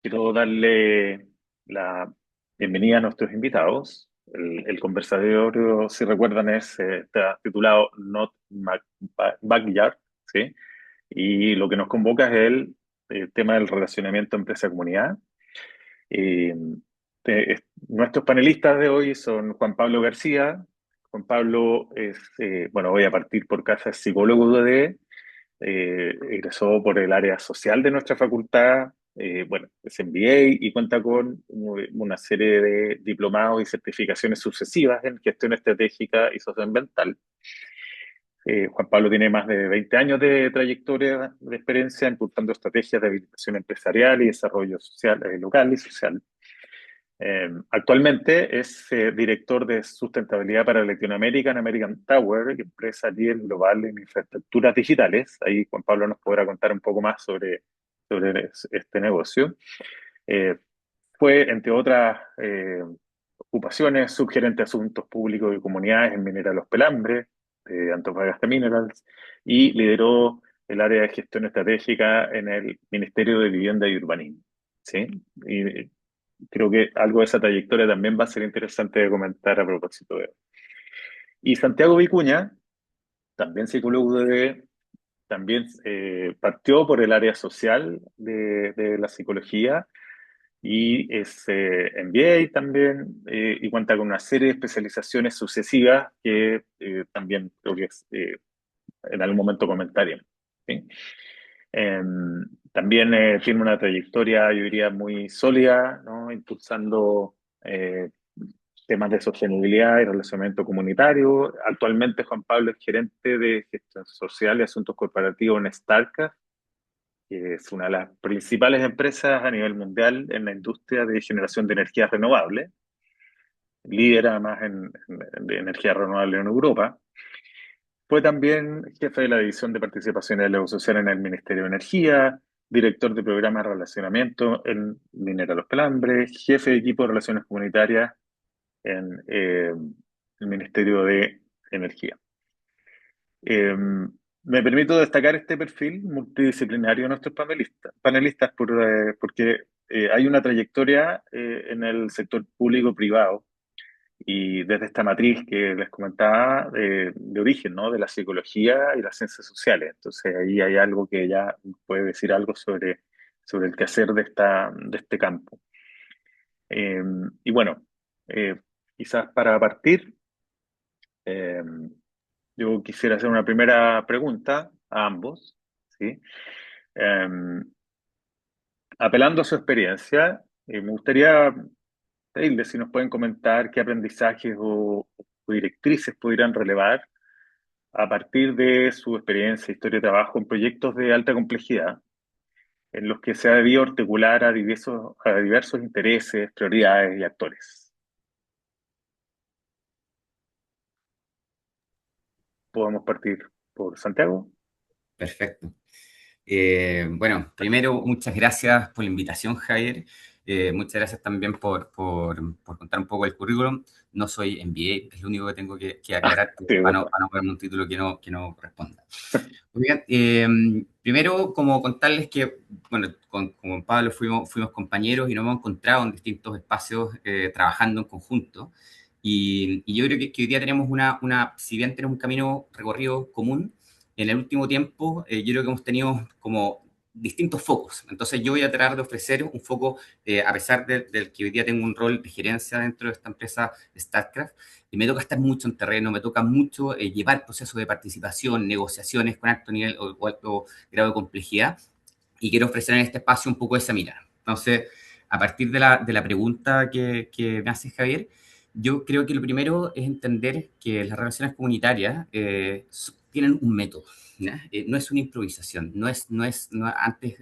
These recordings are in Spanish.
Quiero darle la bienvenida a nuestros invitados. El conversatorio, si recuerdan, está titulado Not Backyard, ¿sí? Y lo que nos convoca es el tema del relacionamiento empresa-comunidad. Eh, Nuestros panelistas de hoy son Juan Pablo García. Juan Pablo bueno, voy a partir por casa, es psicólogo de egresó por el área social de nuestra facultad, bueno, es MBA y cuenta con una serie de diplomados y certificaciones sucesivas en gestión estratégica y socioambiental. Juan Pablo tiene más de 20 años de trayectoria de experiencia impulsando estrategias de habilitación empresarial y desarrollo social, local y social. Actualmente es director de sustentabilidad para Latinoamérica en American Tower, empresa líder global en infraestructuras digitales. Ahí Juan Pablo nos podrá contar un poco más sobre este negocio. Eh, Fue, entre otras ocupaciones, subgerente de asuntos públicos y comunidades en Minera Los Pelambres, de Antofagasta Minerals, y lideró el área de gestión estratégica en el Ministerio de Vivienda y Urbanismo. ¿Sí? Y creo que algo de esa trayectoria también va a ser interesante de comentar a propósito de él. Y Santiago Vicuña, también psicólogo también partió por el área social de la psicología y es MBA también y cuenta con una serie de especializaciones sucesivas que también creo que en algún momento comentaremos. ¿Sí? Eh, También tiene una trayectoria, yo diría, muy sólida, ¿no? Impulsando eh, temas de sostenibilidad y relacionamiento comunitario. Actualmente Juan Pablo es gerente de gestión social y asuntos corporativos en Starcraft, que es una de las principales empresas a nivel mundial en la industria de generación de energías renovables. Líder además de energía renovable en Europa. Fue también jefe de la División de Participación y Diálogo Social en el Ministerio de Energía, director de programas de relacionamiento en Minera Los Pelambres, jefe de equipo de relaciones comunitarias en el Ministerio de Energía. Me permito destacar este perfil multidisciplinario de nuestros panelistas porque hay una trayectoria en el sector público-privado y desde esta matriz que les comentaba de origen, ¿no? De la psicología y las ciencias sociales. Entonces ahí hay algo que ya puede decir algo sobre el quehacer de este campo. Eh, y bueno, eh, quizás para partir, eh, yo quisiera hacer una primera pregunta a ambos, ¿sí? Eh, Apelando a su experiencia, me gustaría pedirles si nos pueden comentar qué aprendizajes o directrices pudieran relevar a partir de su experiencia, historia de trabajo en proyectos de alta complejidad, en los que se ha debido articular a diversos intereses, prioridades y actores. Podemos partir por Santiago. Perfecto. Bueno, primero, muchas gracias por la invitación, Javier. Muchas gracias también por contar un poco el currículum. No soy MBA, es lo único que tengo que aclarar Sí, para bueno. no ponerme un título que no corresponda. Muy bien, primero, como contarles que, bueno, con Pablo fuimos compañeros y nos hemos encontrado en distintos espacios trabajando en conjunto. Y yo creo que hoy día tenemos si bien tenemos un camino recorrido común, en el último tiempo yo creo que hemos tenido como distintos focos. Entonces yo voy a tratar de ofrecer un foco, a pesar del que hoy día tengo un rol de gerencia dentro de esta empresa StarCraft, y me toca estar mucho en terreno, me toca mucho llevar procesos de participación, negociaciones con alto nivel o alto grado de complejidad, y quiero ofrecer en este espacio un poco esa mirada. Entonces, a partir de la pregunta que me hace Javier, yo creo que lo primero es entender que las relaciones comunitarias tienen un método, ¿ya? No es una improvisación, antes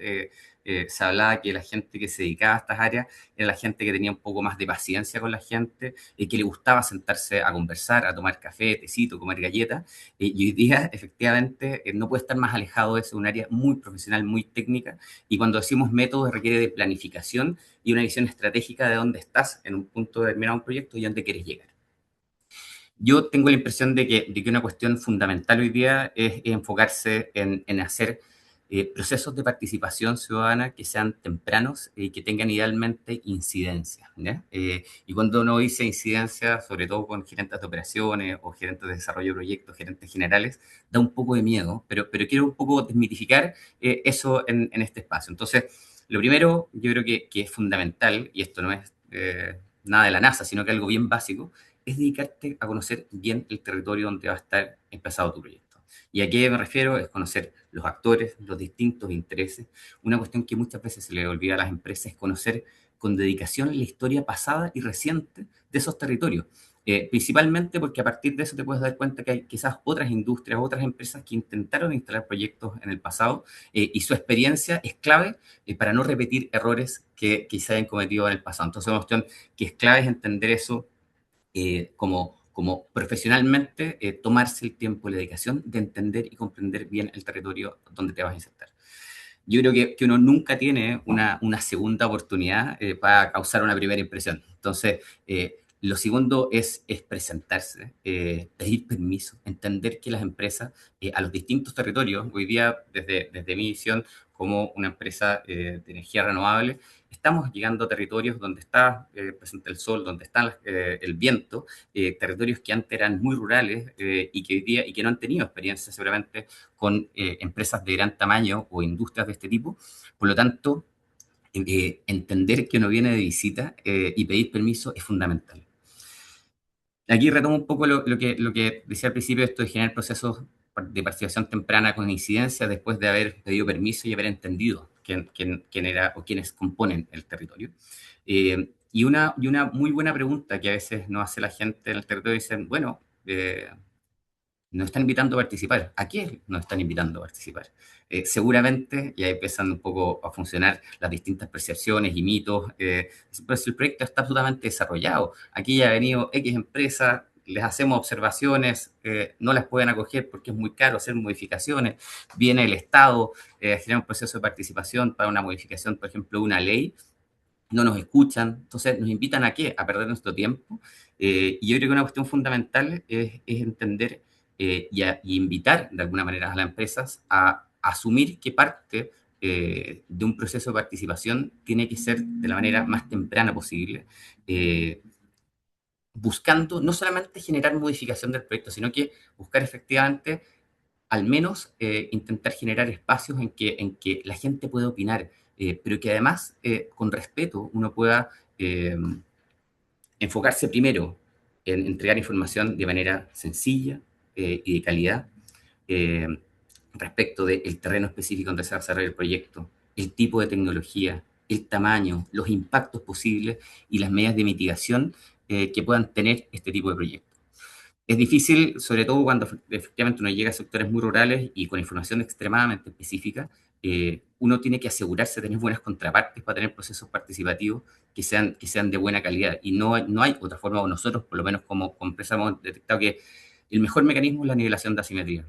se hablaba que la gente que se dedicaba a estas áreas era la gente que tenía un poco más de paciencia con la gente, que le gustaba sentarse a conversar, a tomar café, tecito, comer galletas, y hoy día efectivamente no puede estar más alejado de eso, un área muy profesional, muy técnica, y cuando decimos método requiere de planificación y una visión estratégica de dónde estás en un punto determinado de un proyecto y dónde quieres llegar. Yo tengo la impresión de que una cuestión fundamental hoy día es enfocarse en hacer procesos de participación ciudadana que sean tempranos y que tengan idealmente incidencia. ¿Ya? Y cuando uno dice incidencia, sobre todo con gerentes de operaciones o gerentes de desarrollo de proyectos, gerentes generales, da un poco de miedo, pero quiero un poco desmitificar eso en este espacio. Entonces, lo primero, yo creo que es fundamental, y esto no es nada de la NASA, sino que algo bien básico, es dedicarte a conocer bien el territorio donde va a estar emplazado tu proyecto. ¿Y a qué me refiero? Es conocer los actores, los distintos intereses. Una cuestión que muchas veces se le olvida a las empresas es conocer con dedicación la historia pasada y reciente de esos territorios. Principalmente porque a partir de eso te puedes dar cuenta que hay quizás otras industrias, otras empresas que intentaron instalar proyectos en el pasado y su experiencia es clave para no repetir errores que se hayan cometido en el pasado. Entonces, una cuestión que es clave es entender eso como profesionalmente, tomarse el tiempo y la dedicación de entender y comprender bien el territorio donde te vas a insertar. Yo creo que uno nunca tiene una segunda oportunidad para causar una primera impresión. Entonces, lo segundo es presentarse, pedir permiso, entender que las empresas a los distintos territorios, hoy día desde mi visión como una empresa de energía renovable, estamos llegando a territorios donde está presente el sol, donde está el viento, territorios que antes eran muy rurales y que hoy día y que no han tenido experiencia seguramente con empresas de gran tamaño o industrias de este tipo. Por lo tanto, entender que uno viene de visita y pedir permiso es fundamental. Aquí retomo un poco lo que decía al principio, esto de generar procesos de participación temprana con incidencia después de haber pedido permiso y haber entendido quién era o quiénes componen el territorio. Y una muy buena pregunta que a veces nos hace la gente en el territorio, dicen, bueno, nos están invitando a participar. ¿A qué nos están invitando a participar? Seguramente, y ahí empiezan un poco a funcionar las distintas percepciones y mitos, pero si el proyecto está absolutamente desarrollado, aquí ya ha venido X empresa, les hacemos observaciones, no las pueden acoger porque es muy caro hacer modificaciones, viene el Estado, genera un proceso de participación para una modificación, por ejemplo, de una ley, no nos escuchan, entonces nos invitan a qué? A perder nuestro tiempo. Y yo creo que una cuestión fundamental es entender y invitar de alguna manera a las empresas a asumir que parte de un proceso de participación tiene que ser de la manera más temprana posible, buscando no solamente generar modificación del proyecto, sino que buscar efectivamente al menos intentar generar espacios en que la gente pueda opinar, pero que además, con respeto, uno pueda enfocarse primero en entregar información de manera sencilla y de calidad eh, respecto del terreno específico donde se va a desarrollar el proyecto, el tipo de tecnología, el tamaño, los impactos posibles y las medidas de mitigación que puedan tener este tipo de proyectos. Es difícil, sobre todo cuando efectivamente uno llega a sectores muy rurales y con información extremadamente específica, uno tiene que asegurarse de tener buenas contrapartes para tener procesos participativos que sean de buena calidad. Y no hay otra forma, o nosotros, por lo menos como empresa, hemos detectado que el mejor mecanismo es la nivelación de asimetría,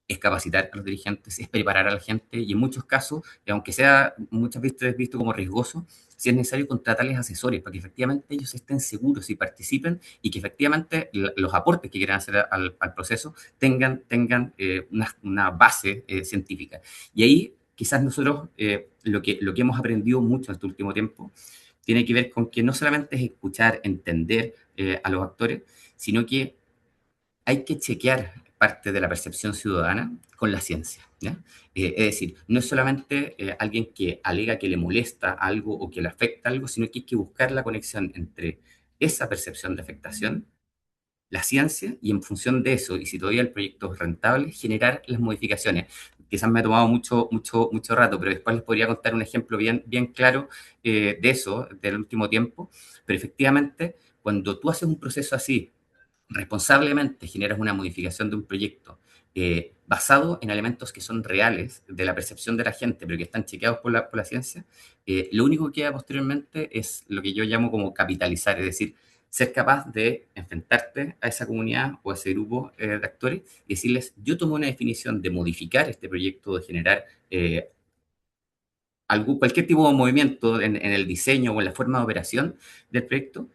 es capacitar a los dirigentes, es preparar a la gente y en muchos casos, aunque sea muchas veces visto como riesgoso, si es necesario contratarles asesores para que efectivamente ellos estén seguros y participen y que efectivamente los aportes que quieran hacer al proceso tengan una base científica. Y ahí quizás nosotros lo que hemos aprendido mucho en este último tiempo tiene que ver con que no solamente es escuchar, entender a los actores, sino que hay que chequear parte de la percepción ciudadana con la ciencia. ¿Ya? Es decir, no es solamente alguien que alega que le molesta algo o que le afecta algo, sino que hay que buscar la conexión entre esa percepción de afectación, la ciencia, y en función de eso, y si todavía el proyecto es rentable, generar las modificaciones. Quizás me ha tomado mucho rato, pero después les podría contar un ejemplo bien claro de eso, del último tiempo. Pero efectivamente, cuando tú haces un proceso así, responsablemente generas una modificación de un proyecto basado en elementos que son reales de la percepción de la gente, pero que están chequeados por la ciencia, lo único que queda posteriormente es lo que yo llamo como capitalizar, es decir, ser capaz de enfrentarte a esa comunidad o a ese grupo de actores y decirles, yo tomo una definición de modificar este proyecto, de generar cualquier tipo de movimiento en el diseño o en la forma de operación del proyecto,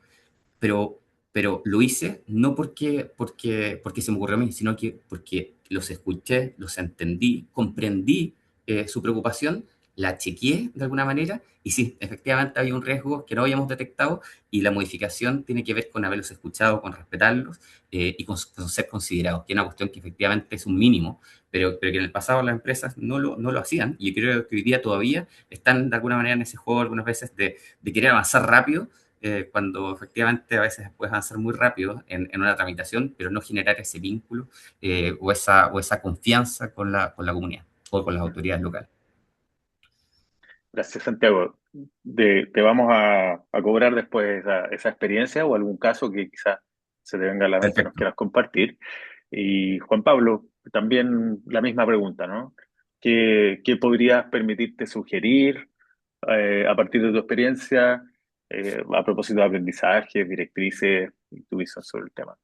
pero, pero lo hice no porque se me ocurrió a mí, sino que porque los escuché, los entendí, comprendí su preocupación, la chequeé de alguna manera y sí, efectivamente había un riesgo que no habíamos detectado y la modificación tiene que ver con haberlos escuchado, con respetarlos con ser considerados, que es una cuestión que efectivamente es un mínimo, pero que en el pasado las empresas no lo hacían y creo que hoy día todavía están de alguna manera en ese juego algunas veces de querer avanzar rápido cuando efectivamente a veces puedes avanzar muy rápido en una tramitación, pero no generar ese vínculo o esa confianza con la comunidad o con las autoridades locales. Gracias, Santiago. Te vamos a cobrar después esa experiencia o algún caso que quizás se te venga a la mente, nos Perfecto. quieras compartir. Y Juan Pablo, también la misma pregunta, ¿no? ¿Qué podrías permitirte sugerir a partir de tu experiencia a propósito de aprendizaje, directrices y tu visión sobre el tema?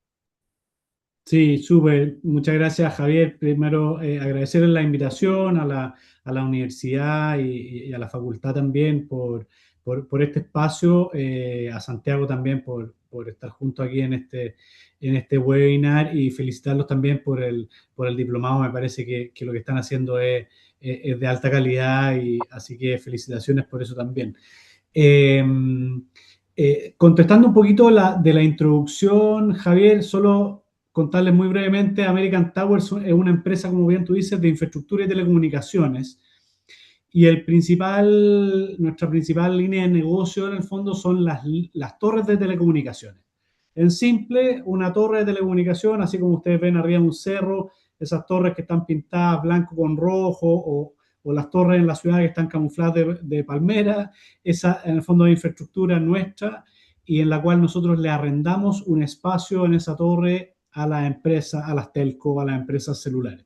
Sí, súper. Muchas gracias, Javier. Primero, agradecerle la invitación a la universidad y a la facultad también por este espacio, a Santiago también por estar junto aquí en este webinar y felicitarlos también por el diplomado. Me parece que lo que están haciendo es de alta calidad y así que felicitaciones por eso también. Eh, Contestando un poquito de la introducción, Javier, solo contarles muy brevemente, American Towers es una empresa, como bien tú dices, de infraestructura y telecomunicaciones. Y nuestra principal línea de negocio en el fondo son las torres de telecomunicaciones. En simple, una torre de telecomunicación, así como ustedes ven arriba de un cerro, esas torres que están pintadas blanco con rojo o las torres en la ciudad que están camufladas de palmera, esa en el fondo es infraestructura nuestra y en la cual nosotros le arrendamos un espacio en esa torre a las empresas, a las telco, a las empresas celulares.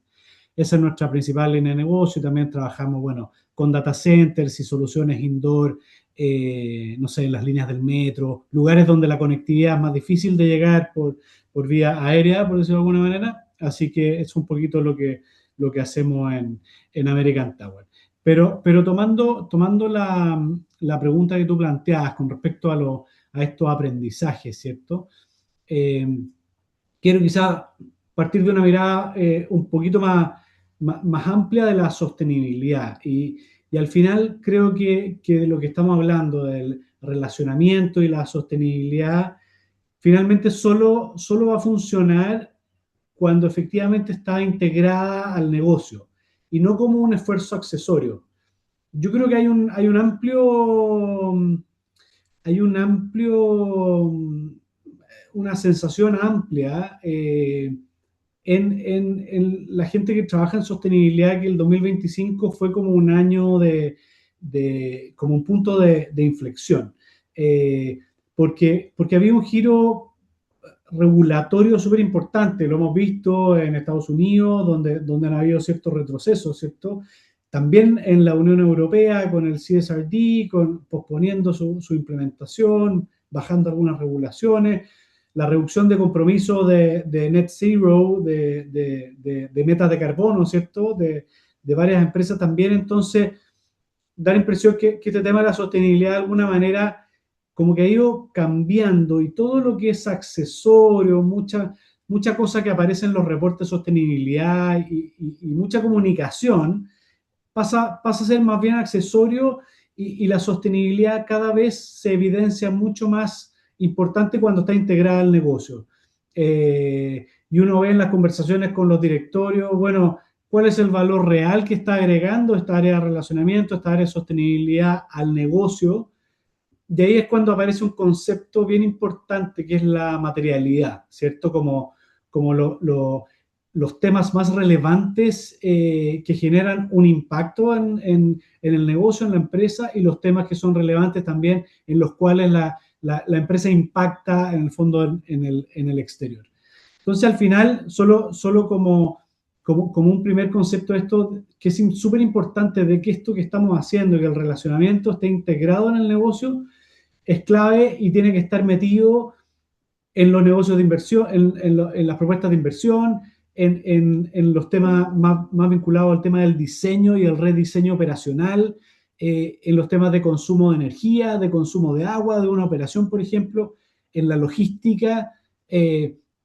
Esa es nuestra principal línea de negocio y también trabajamos, bueno, con data centers y soluciones indoor, no sé, en las líneas del metro, lugares donde la conectividad es más difícil de llegar por vía aérea, por decirlo de alguna manera. Así que es un poquito lo que hacemos en American Tower. Pero tomando la pregunta que tú planteabas con respecto a estos aprendizajes, ¿cierto? Eh, Quiero quizás partir de una mirada un poquito más amplia de la sostenibilidad. Y al final creo que de lo que estamos hablando, del relacionamiento y la sostenibilidad, finalmente solo va a funcionar cuando efectivamente está integrada al negocio y no como un esfuerzo accesorio. Yo creo que hay un amplio, una sensación amplia en la gente que trabaja en sostenibilidad que el 2025 fue como un año como un punto de inflexión. Eh, porque había un giro regulatorio súper importante, lo hemos visto en Estados Unidos, donde han habido ciertos retrocesos, ¿cierto? También en la Unión Europea con el CSRD, posponiendo su implementación, bajando algunas regulaciones, la reducción de compromiso de net zero, de metas de carbono, ¿cierto? De varias empresas también. Entonces, da la impresión que este tema de la sostenibilidad de alguna manera como que ha ido cambiando y todo lo que es accesorio, mucha cosa que aparece en los reportes de sostenibilidad y mucha comunicación pasa a ser más bien accesorio y la sostenibilidad cada vez se evidencia mucho más importante cuando está integrada al negocio. Y uno ve en las conversaciones con los directorios, bueno, cuál es el valor real que está agregando esta área de relacionamiento, esta área de sostenibilidad al negocio. De ahí es cuando aparece un concepto bien importante que es la materialidad, ¿cierto? Como los temas más relevantes que generan un impacto en el negocio, en la empresa, y los temas que son relevantes también en los cuales la empresa impacta en el fondo en el exterior. Entonces, al final, solo como un primer concepto de esto, que es súper importante de que esto que estamos haciendo, que el relacionamiento esté integrado en el negocio, es clave y tiene que estar metido en los negocios de inversión, en las propuestas de inversión, en los temas más vinculados al tema del diseño y el rediseño operacional, en los temas de consumo de energía, de consumo de agua, de una operación, por ejemplo, en la logística,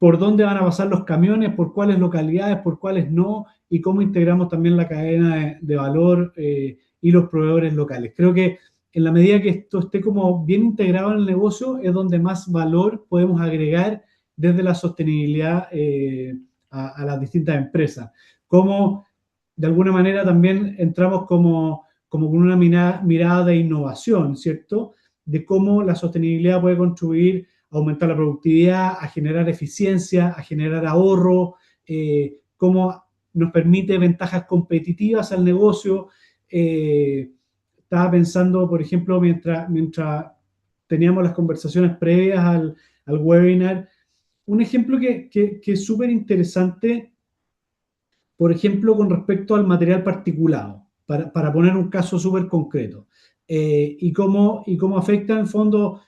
por dónde van a pasar los camiones, por cuáles localidades, por cuáles no, y cómo integramos también la cadena de valor y los proveedores locales. Creo que en la medida que esto esté como bien integrado en el negocio, es donde más valor podemos agregar desde la sostenibilidad a las distintas empresas. Como de alguna manera también entramos como con una mirada de innovación, ¿cierto? De cómo la sostenibilidad puede contribuir a aumentar la productividad, a generar eficiencia, a generar ahorro, cómo nos permite ventajas competitivas al negocio. Estaba pensando, por ejemplo, mientras teníamos las conversaciones previas al webinar, un ejemplo que es súper interesante, por ejemplo, con respecto al material particulado, para poner un caso súper concreto, y cómo afecta en el fondo,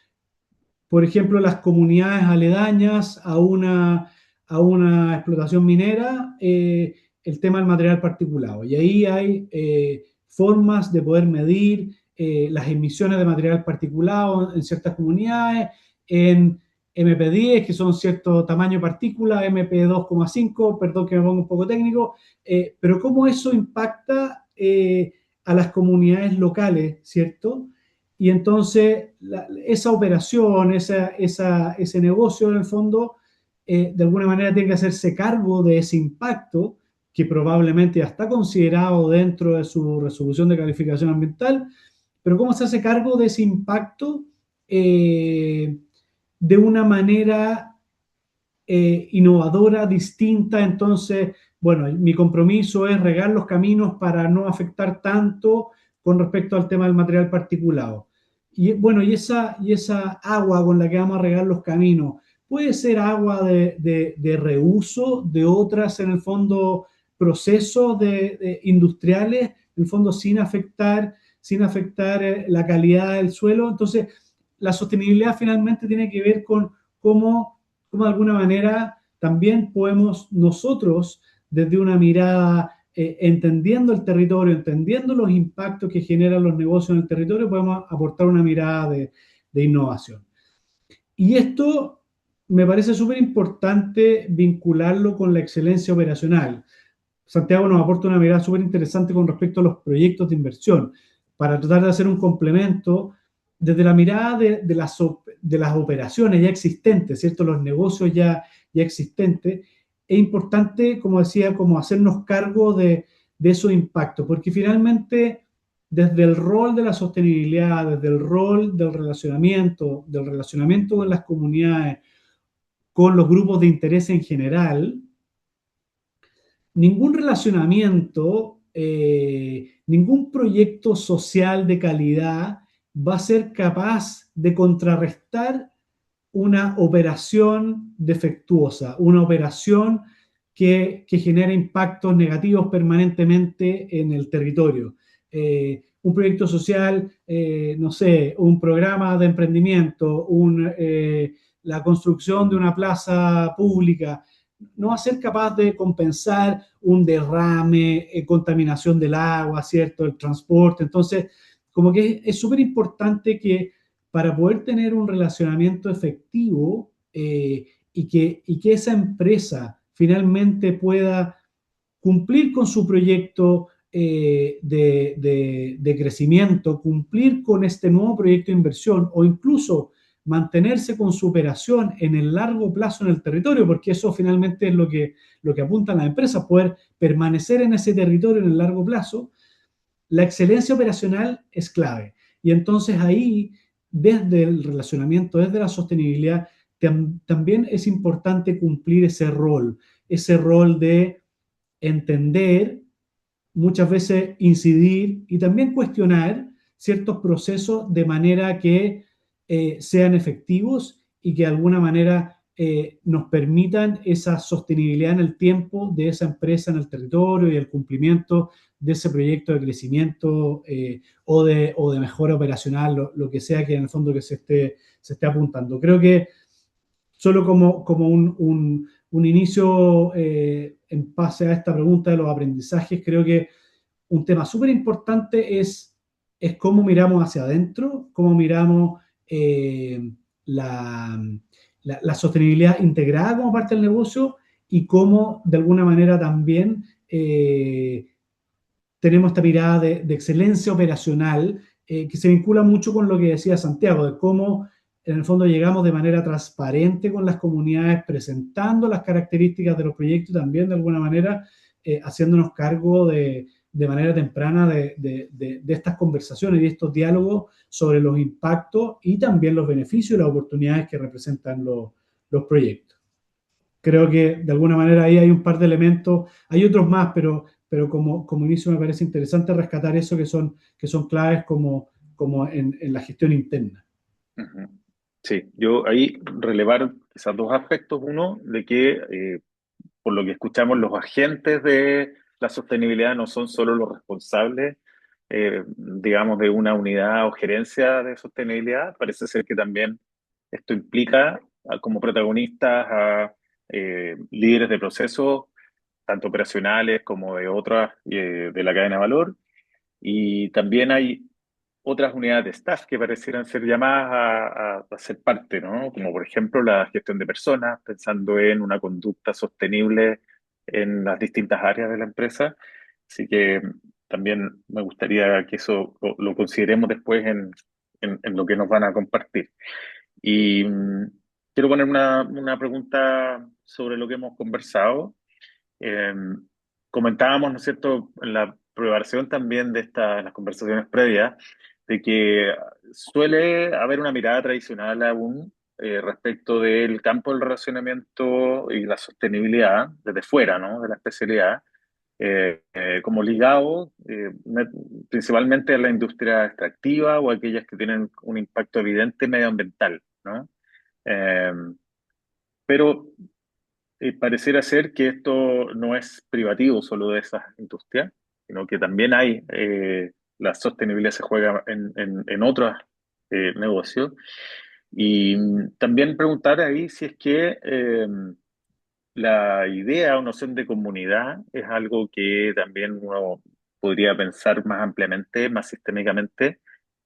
por ejemplo, las comunidades aledañas a una explotación minera, el tema del material particulado. Y ahí hay formas de poder medir las emisiones de material particulado en ciertas comunidades, en MP10, que son cierto tamaño de partícula, MP2,5, perdón que me pongo un poco técnico, pero cómo eso impacta a las comunidades locales, ¿cierto? Y entonces esa operación, ese negocio en el fondo, de alguna manera tiene que hacerse cargo de ese impacto que probablemente ya está considerado dentro de su resolución de calificación ambiental, pero cómo se hace cargo de ese impacto de una manera innovadora, distinta. Entonces, bueno, mi compromiso es regar los caminos para no afectar tanto con respecto al tema del material particulado. Y bueno, y esa agua con la que vamos a regar los caminos, puede ser agua de reuso de otras, en el fondo, procesos industriales, en el fondo sin afectar la calidad del suelo. Entonces, la sostenibilidad finalmente tiene que ver con cómo de alguna manera también podemos nosotros, desde una mirada, entendiendo el territorio, entendiendo los impactos que generan los negocios en el territorio, podemos aportar una mirada de innovación. Y esto me parece súper importante vincularlo con la excelencia operacional. Santiago nos aporta una mirada súper interesante con respecto a los proyectos de inversión, para tratar de hacer un complemento desde la mirada de las operaciones ya existentes, ¿cierto? Los negocios ya existentes. Es importante, como decía, como hacernos cargo de esos impactos, porque finalmente desde el rol de la sostenibilidad, desde el rol del relacionamiento con las comunidades, con los grupos de interés en general, ningún relacionamiento, ningún proyecto social de calidad va a ser capaz de contrarrestar una operación defectuosa, una operación que genera impactos negativos permanentemente en el territorio. Un proyecto social, no sé, un programa de emprendimiento, la construcción de una plaza pública, no va a ser capaz de compensar un derrame, contaminación del agua, ¿cierto? El transporte. Entonces, como que es súper importante que para poder tener un relacionamiento efectivo, y que esa empresa finalmente pueda cumplir con su proyecto de crecimiento, cumplir con este nuevo proyecto de inversión, o incluso mantenerse con su operación en el largo plazo en el territorio, porque eso finalmente es lo que apuntan las empresas, poder permanecer en ese territorio en el largo plazo. La excelencia operacional es clave. Y entonces ahí, desde el relacionamiento, desde la sostenibilidad, también es importante cumplir ese rol de entender, muchas veces incidir y también cuestionar ciertos procesos de manera que sean efectivos y que de alguna manera nos permitan esa sostenibilidad en el tiempo de esa empresa en el territorio y el cumplimiento de ese proyecto de crecimiento, o de mejora operacional, lo que sea que en el fondo que se esté apuntando. Creo que solo como un inicio, en base a esta pregunta de los aprendizajes, creo que un tema súper importante es cómo miramos hacia adentro, cómo miramos la, la sostenibilidad integrada como parte del negocio y cómo de alguna manera también tenemos esta mirada de excelencia operacional que se vincula mucho con lo que decía Santiago, de cómo en el fondo llegamos de manera transparente con las comunidades, presentando las características de los proyectos y también de alguna manera haciéndonos cargo de manera temprana de estas conversaciones y de estos diálogos sobre los impactos y también los beneficios y las oportunidades que representan los proyectos. Creo que de alguna manera ahí hay un par de elementos, hay otros más, pero como inicio me parece interesante rescatar eso que son claves como en la gestión interna. Ujú. Sí, yo ahí relevar quizás dos aspectos. Uno, de que por lo que escuchamos, los agentes de la sostenibilidad no son solo los responsables, digamos, de una unidad o gerencia de sostenibilidad. Parece ser que también esto implica como protagonistas a líderes de procesos, tanto operacionales como de otras, de la cadena de valor. Y también hay otras unidades de staff que parecieran ser llamadas a ser parte, ¿no? Como por ejemplo la gestión de personas, pensando en una conducta sostenible en las distintas áreas de la empresa. Así que también me gustaría que eso lo consideremos después en lo que nos van a compartir. Y quiero poner una pregunta sobre lo que hemos conversado. Eh, Comentábamos, ¿no es cierto?, en la preparación también de las conversaciones previas, de que suele haber una mirada tradicional aún respecto del campo del relacionamiento y la sostenibilidad desde fuera, ¿no?, de la especialidad, como ligado principalmente a la industria extractiva o aquellas que tienen un impacto evidente medioambiental, ¿no? Eh, pero pareciera ser que esto no es privativo solo de esas industrias, sino que también hay, la sostenibilidad se juega en otros negocios. Y también preguntar ahí si es que la idea o noción de comunidad es algo que también uno podría pensar más ampliamente, más sistémicamente.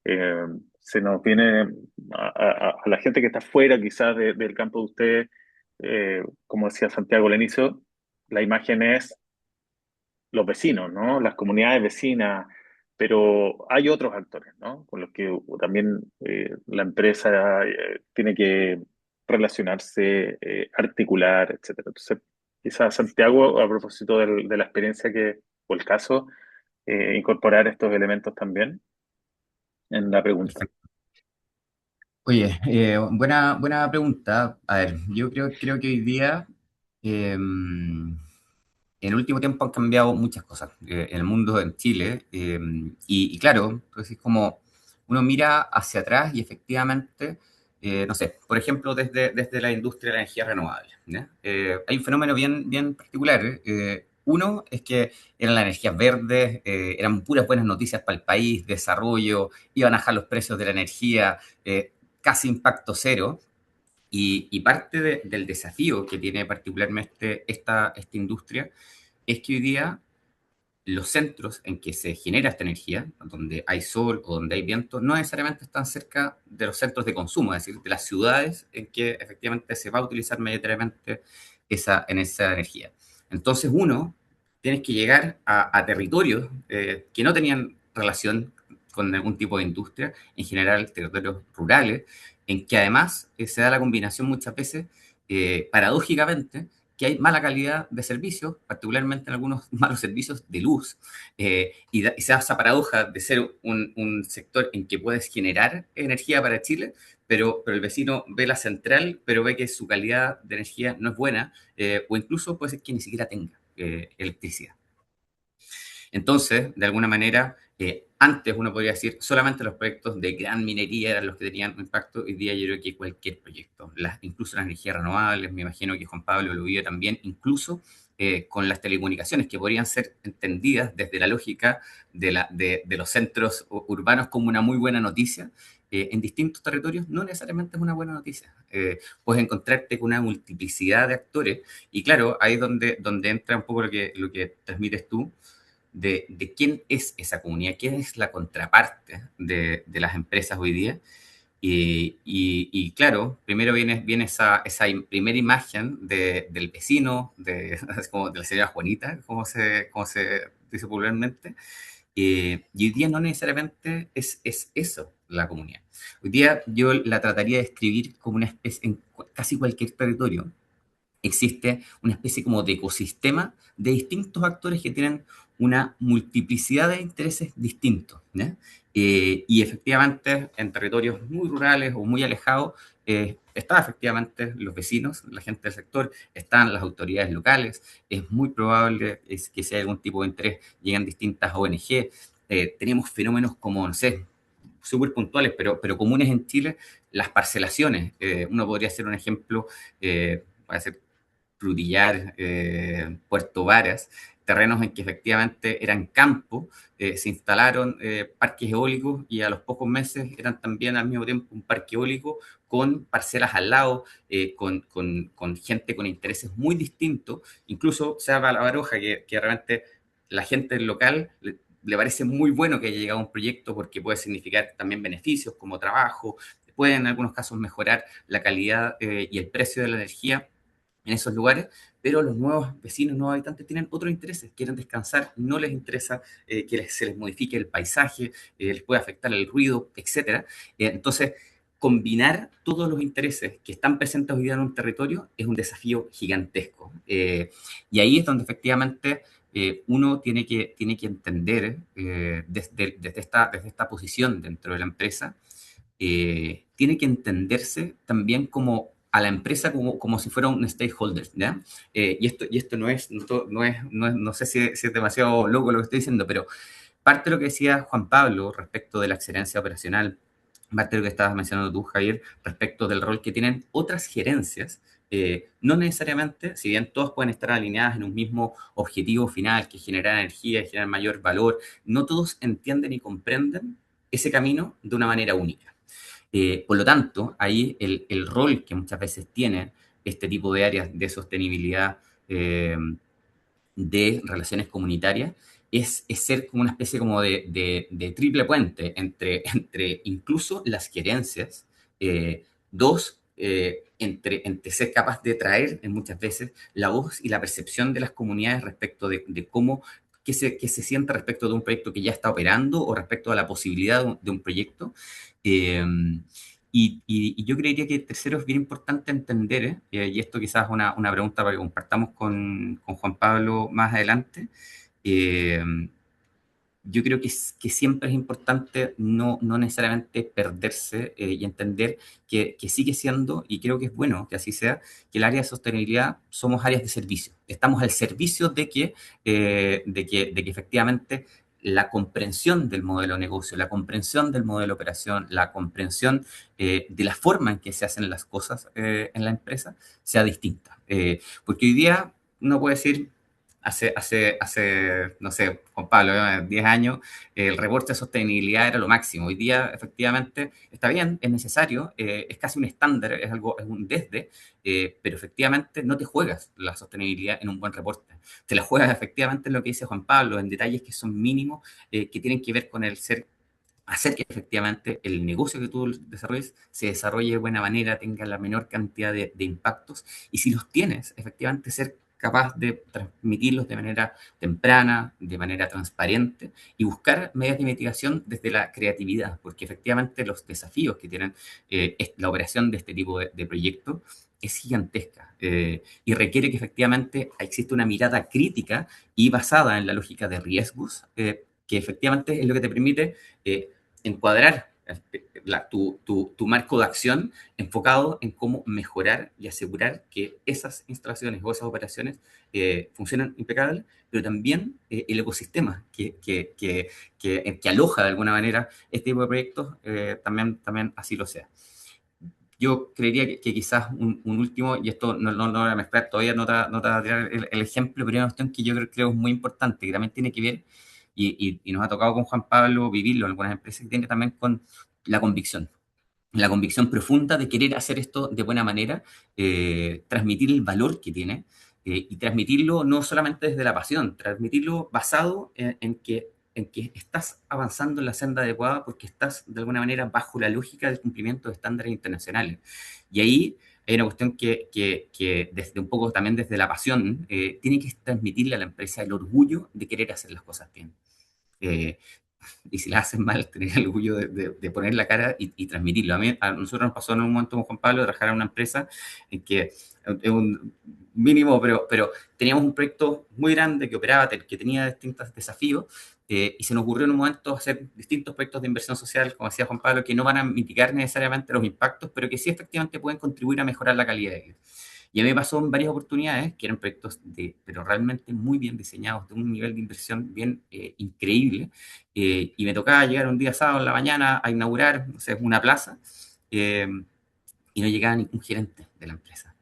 Eh, Se nos viene a la gente que está fuera quizás del campo de ustedes, como decía Santiago al inicio, la imagen es los vecinos, ¿no? Las comunidades vecinas, pero hay otros actores, ¿no? Con los que también la empresa tiene que relacionarse, articular, etcétera. Entonces, quizás Santiago, a propósito de la experiencia o el caso, incorporar estos elementos también en la pregunta. Perfecto. Oye, buena pregunta. A ver, yo creo que hoy día, en el último tiempo han cambiado muchas cosas en el mundo, en Chile. Y claro, entonces es como uno mira hacia atrás y efectivamente, no sé, por ejemplo, desde la industria de la energía renovable, ¿ya? Hay un fenómeno bien particular. Uno es que eran las energías verdes, eran puras buenas noticias para el país, desarrollo, iban a bajar los precios de la energía, casi impacto cero. Y parte del desafío que tiene particularmente esta industria es que hoy día los centros en que se genera esta energía, donde hay sol o donde hay viento, no necesariamente están cerca de los centros de consumo, es decir, de las ciudades en que efectivamente se va a utilizar mayoritariamente en esa energía. Entonces uno tiene que llegar a territorios que no tenían relación con algún tipo de industria, en general territorios rurales, en que además se da la combinación muchas veces, paradójicamente, que hay mala calidad de servicios, particularmente en algunos malos servicios de luz, y se da esa paradoja de ser un sector en que puedes generar energía para Chile, pero el vecino ve la central, pero ve que su calidad de energía no es buena, o incluso puede ser que ni siquiera tenga electricidad. Entonces, de alguna manera, antes uno podría decir solamente los proyectos de gran minería eran los que tenían un impacto. Hoy día yo creo que cualquier proyecto, incluso las energías renovables, me imagino que Juan Pablo lo vive también, incluso con las telecomunicaciones, que podrían ser entendidas desde la lógica de los centros urbanos como una muy buena noticia. En distintos territorios no necesariamente es una buena noticia. Puedes encontrarte con una multiplicidad de actores y claro, ahí es donde entra un poco lo que transmites tú, de quién es esa comunidad, quién es la contraparte de las empresas hoy día. Y claro, primero viene esa primera imagen del vecino, como de la señora Juanita, como se dice popularmente, y hoy día no necesariamente es eso la comunidad. Hoy día yo la trataría de describir como una especie, en casi cualquier territorio, existe una especie como de ecosistema de distintos actores que tienen una multiplicidad de intereses distintos, ¿ya? Y efectivamente en territorios muy rurales o muy alejados están efectivamente los vecinos, la gente del sector, están las autoridades locales, es muy probable que si hay algún tipo de interés lleguen distintas ONG, tenemos fenómenos como, no sé, súper puntuales, pero comunes en Chile, las parcelaciones. Uno podría hacer un ejemplo, puede ser Frutillar, Puerto Varas, terrenos en que efectivamente eran campo, se instalaron parques eólicos y a los pocos meses eran también al mismo tiempo un parque eólico con parcelas al lado, con gente con intereses muy distintos, incluso sea para la Baroja, que realmente la gente local le parece muy bueno que haya llegado un proyecto porque puede significar también beneficios como trabajo, puede en algunos casos mejorar la calidad y el precio de la energía en esos lugares, pero los nuevos vecinos, nuevos habitantes tienen otros intereses, quieren descansar, no les interesa se les modifique el paisaje, les puede afectar el ruido, etcétera. Entonces, combinar todos los intereses que están presentes hoy día en un territorio es un desafío gigantesco. Y ahí es donde efectivamente uno tiene que entender desde esta posición dentro de la empresa, tiene que entenderse también como a la empresa como si fuera un stakeholder, ¿ya? Y esto no sé si es demasiado loco lo que estoy diciendo, pero parte de lo que decía Juan Pablo respecto de la excelencia operacional, parte de lo que estabas mencionando tú, Javier, respecto del rol que tienen otras gerencias, no necesariamente, si bien todas pueden estar alineadas en un mismo objetivo final, que es generar energía, generar mayor valor, no todos entienden y comprenden ese camino de una manera única. Por lo tanto, ahí el rol que muchas veces tiene este tipo de áreas de sostenibilidad, de relaciones comunitarias, es ser como una especie como de triple puente entre incluso las gerencias, dos, entre ser capaz de traer muchas veces la voz y la percepción de las comunidades respecto de cómo, qué se siente respecto de un proyecto que ya está operando o respecto a la posibilidad de un proyecto. Eh, y yo creería que tercero es bien importante entender, y esto quizás es una pregunta para que compartamos con Juan Pablo más adelante. eh, yo creo que siempre es importante no necesariamente perderse y entender que sigue siendo, y creo que es bueno que así sea, que el área de sostenibilidad somos áreas de servicio. Estamos al servicio de que efectivamente la comprensión del modelo de negocio, la comprensión del modelo de operación, la comprensión de la forma en que se hacen las cosas en la empresa sea distinta. Porque hoy día uno puede decir, no sé, Juan Pablo, 10 años, el reporte de sostenibilidad era lo máximo. Hoy día, efectivamente, está bien, es necesario, es casi un estándar, es un desde, pero efectivamente no te juegas la sostenibilidad en un buen reporte. Te la juegas efectivamente en lo que dice Juan Pablo, en detalles que son mínimos, que tienen que ver con hacer que efectivamente el negocio que tú desarrolles se desarrolle de buena manera, tenga la menor cantidad de impactos, y si los tienes, efectivamente ser capaz de transmitirlos de manera temprana, de manera transparente, y buscar medidas de mitigación desde la creatividad, porque efectivamente los desafíos que tienen la operación de este tipo de proyectos es gigantesca, y requiere que efectivamente exista una mirada crítica y basada en la lógica de riesgos, que efectivamente es lo que te permite encuadrar tu marco de acción enfocado en cómo mejorar y asegurar que esas instalaciones o esas operaciones funcionan impecables, pero también el ecosistema que aloja de alguna manera este tipo de proyectos también así lo sea. Yo creería que quizás un último, y esto no voy a mezclar todavía, no te voy a tirar el ejemplo, pero hay una cuestión que yo creo es muy importante, que también tiene que ver, y nos ha tocado con Juan Pablo vivirlo en algunas empresas, que tiene también con la convicción profunda de querer hacer esto de buena manera, transmitir el valor que tiene, y transmitirlo no solamente desde la pasión, transmitirlo basado en que en que estás avanzando en la senda adecuada porque estás de alguna manera bajo la lógica del cumplimiento de estándares internacionales. Y ahí hay una cuestión que desde un poco también desde la pasión, tiene que transmitirle a la empresa el orgullo de querer hacer las cosas bien. Eh, y si las hacen mal, tener el orgullo de poner la cara y transmitirlo. A nosotros nos pasó en un momento con Juan Pablo de trabajar en una empresa en que es un mínimo, pero teníamos un proyecto muy grande que operaba, que tenía distintos desafíos, y se nos ocurrió en un momento hacer distintos proyectos de inversión social, como decía Juan Pablo, que no van a mitigar necesariamente los impactos, pero que sí efectivamente pueden contribuir a mejorar la calidad de vida. Y a mí me pasó en varias oportunidades que eran proyectos pero realmente muy bien diseñados, de un nivel de inversión bien increíble, y me tocaba llegar un día sábado en la mañana a inaugurar, no sé, una plaza, y no llegaba ningún gerente de la empresa.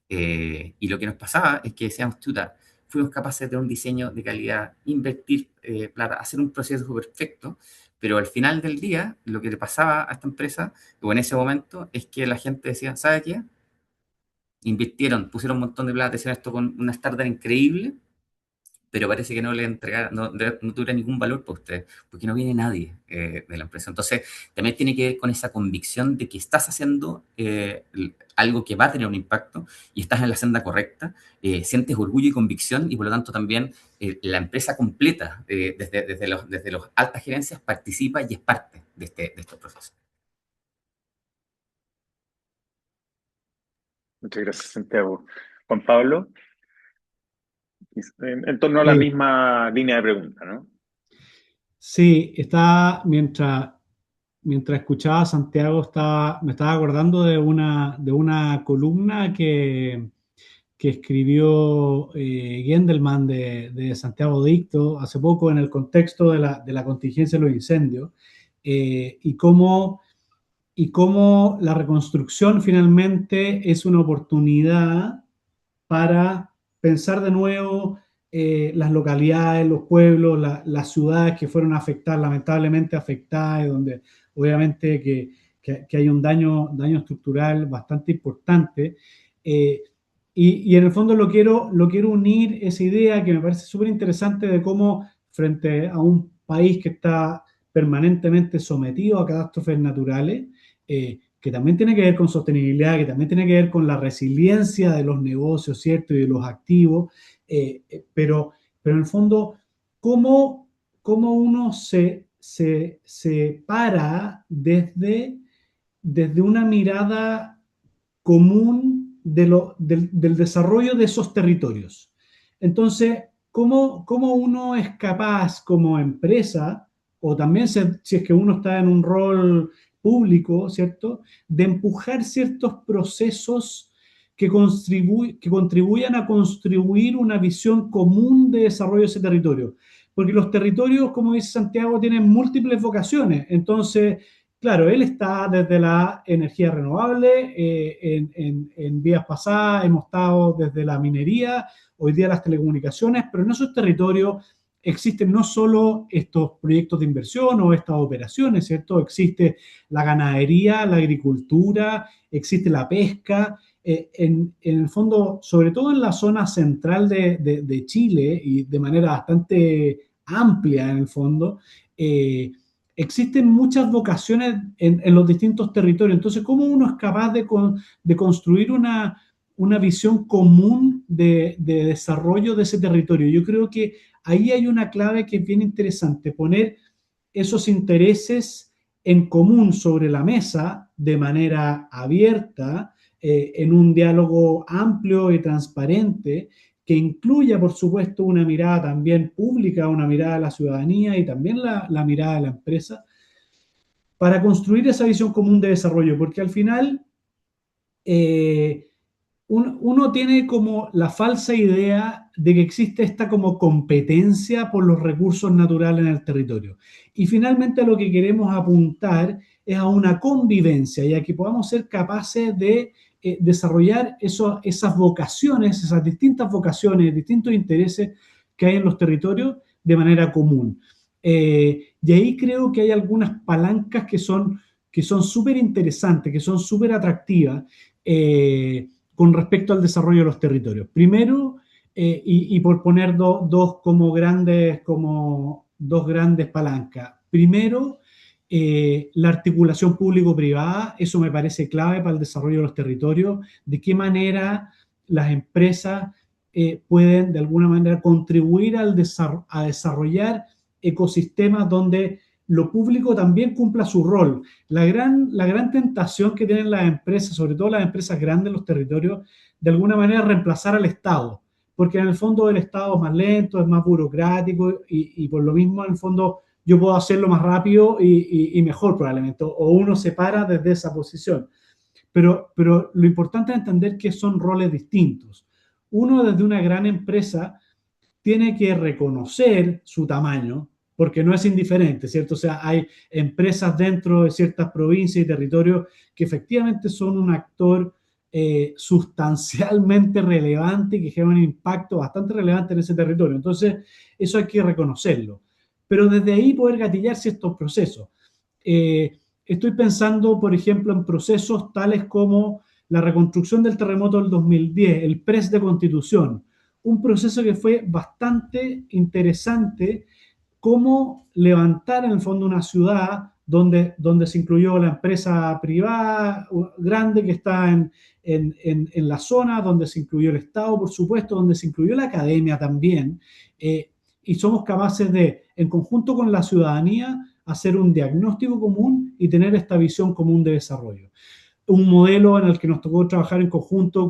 Y lo que nos pasaba es que decíamos, chuta, fuimos capaces de tener un diseño de calidad, invertir plata, hacer un proceso perfecto, pero al final del día, lo que le pasaba a esta empresa, o en ese momento, es que la gente decía, ¿sabe qué? Invirtieron, pusieron un montón de plata, hicieron esto con una startup increíble, pero parece que no le entregaron, no tuviera ningún valor para ustedes, porque no viene nadie de la empresa. Entonces, también tiene que ver con esa convicción de que estás haciendo algo que va a tener un impacto y estás en la senda correcta, sientes orgullo y convicción y por lo tanto también la empresa completa, desde los altas gerencias, participa y es parte de estos procesos. Muchas gracias, Santiago. Juan Pablo, en torno a la Sí, misma línea de pregunta, ¿no? sí, mientras escuchaba a Santiago, me estaba acordando de una columna que escribió Gendelman de Santiago Dicto hace poco en el contexto de la contingencia de los incendios, y cómo la reconstrucción finalmente es una oportunidad para pensar de nuevo las localidades, los pueblos, las ciudades que fueron afectadas, lamentablemente afectadas, donde obviamente que hay un daño estructural bastante importante. Eh, y en el fondo lo quiero unir esa idea que me parece súper interesante de cómo frente a un país que está permanentemente sometido a catástrofes naturales, que también tiene que ver con sostenibilidad, que también tiene que ver con la resiliencia de los negocios, ¿cierto? Y de los activos, pero en el fondo, ¿cómo uno se para desde una mirada común del desarrollo de esos territorios? Entonces, ¿cómo uno es capaz como empresa, o también si es que uno está en un rol público, ¿cierto?, de empujar ciertos procesos que contribuyan a construir una visión común de desarrollo de ese territorio? Porque los territorios, como dice Santiago, tienen múltiples vocaciones. Entonces, claro, él está desde la energía renovable, en vías pasadas hemos estado desde la minería, hoy día las telecomunicaciones, pero en esos territorios existen no solo estos proyectos de inversión o estas operaciones, ¿cierto? Existe la ganadería, la agricultura, existe la pesca. En el fondo, sobre todo en la zona central de Chile y de manera bastante amplia en el fondo, existen muchas vocaciones en los distintos territorios. Entonces, ¿cómo uno es capaz de construir una visión común de desarrollo de ese territorio? Yo creo que ahí hay una clave que es bien interesante, poner esos intereses en común sobre la mesa de manera abierta, en un diálogo amplio y transparente, que incluya, por supuesto, una mirada también pública, una mirada de la ciudadanía y también la mirada de la empresa, para construir esa visión común de desarrollo, porque al final eh, uno tiene como la falsa idea de que existe esta como competencia por los recursos naturales en el territorio. Y finalmente lo que queremos apuntar es a una convivencia y a que podamos ser capaces de desarrollar esas vocaciones, esas distintas vocaciones, distintos intereses que hay en los territorios de manera común. Y ahí creo que hay algunas palancas que son súper interesantes, que son súper atractivas, con respecto al desarrollo de los territorios. Primero, y por poner dos como grandes como dos grandes palancas. Primero, la articulación público-privada, eso me parece clave para el desarrollo de los territorios, de qué manera las empresas pueden de alguna manera contribuir a desarrollar ecosistemas donde lo público también cumpla su rol. La gran tentación que tienen las empresas, sobre todo las empresas grandes en los territorios, de alguna manera reemplazar al Estado, porque en el fondo el Estado es más lento, es más burocrático y por lo mismo en el fondo yo puedo hacerlo más rápido y mejor probablemente, o uno se para desde esa posición. Pero lo importante es entender que son roles distintos. Uno desde una gran empresa tiene que reconocer su tamaño, porque no es indiferente, ¿cierto? O sea, hay empresas dentro de ciertas provincias y territorios que efectivamente son un actor sustancialmente relevante y que genera un impacto bastante relevante en ese territorio. Entonces, eso hay que reconocerlo. Pero desde ahí poder gatillar ciertos procesos. Estoy pensando, por ejemplo, en procesos tales como la reconstrucción del terremoto del 2010, el PRES de Constitución, un proceso que fue bastante interesante, cómo levantar en el fondo una ciudad donde se incluyó la empresa privada grande que está en la zona, donde se incluyó el Estado, por supuesto, donde se incluyó la academia también, y somos capaces de, en conjunto con la ciudadanía, hacer un diagnóstico común y tener esta visión común de desarrollo. Un modelo en el que nos tocó trabajar en conjunto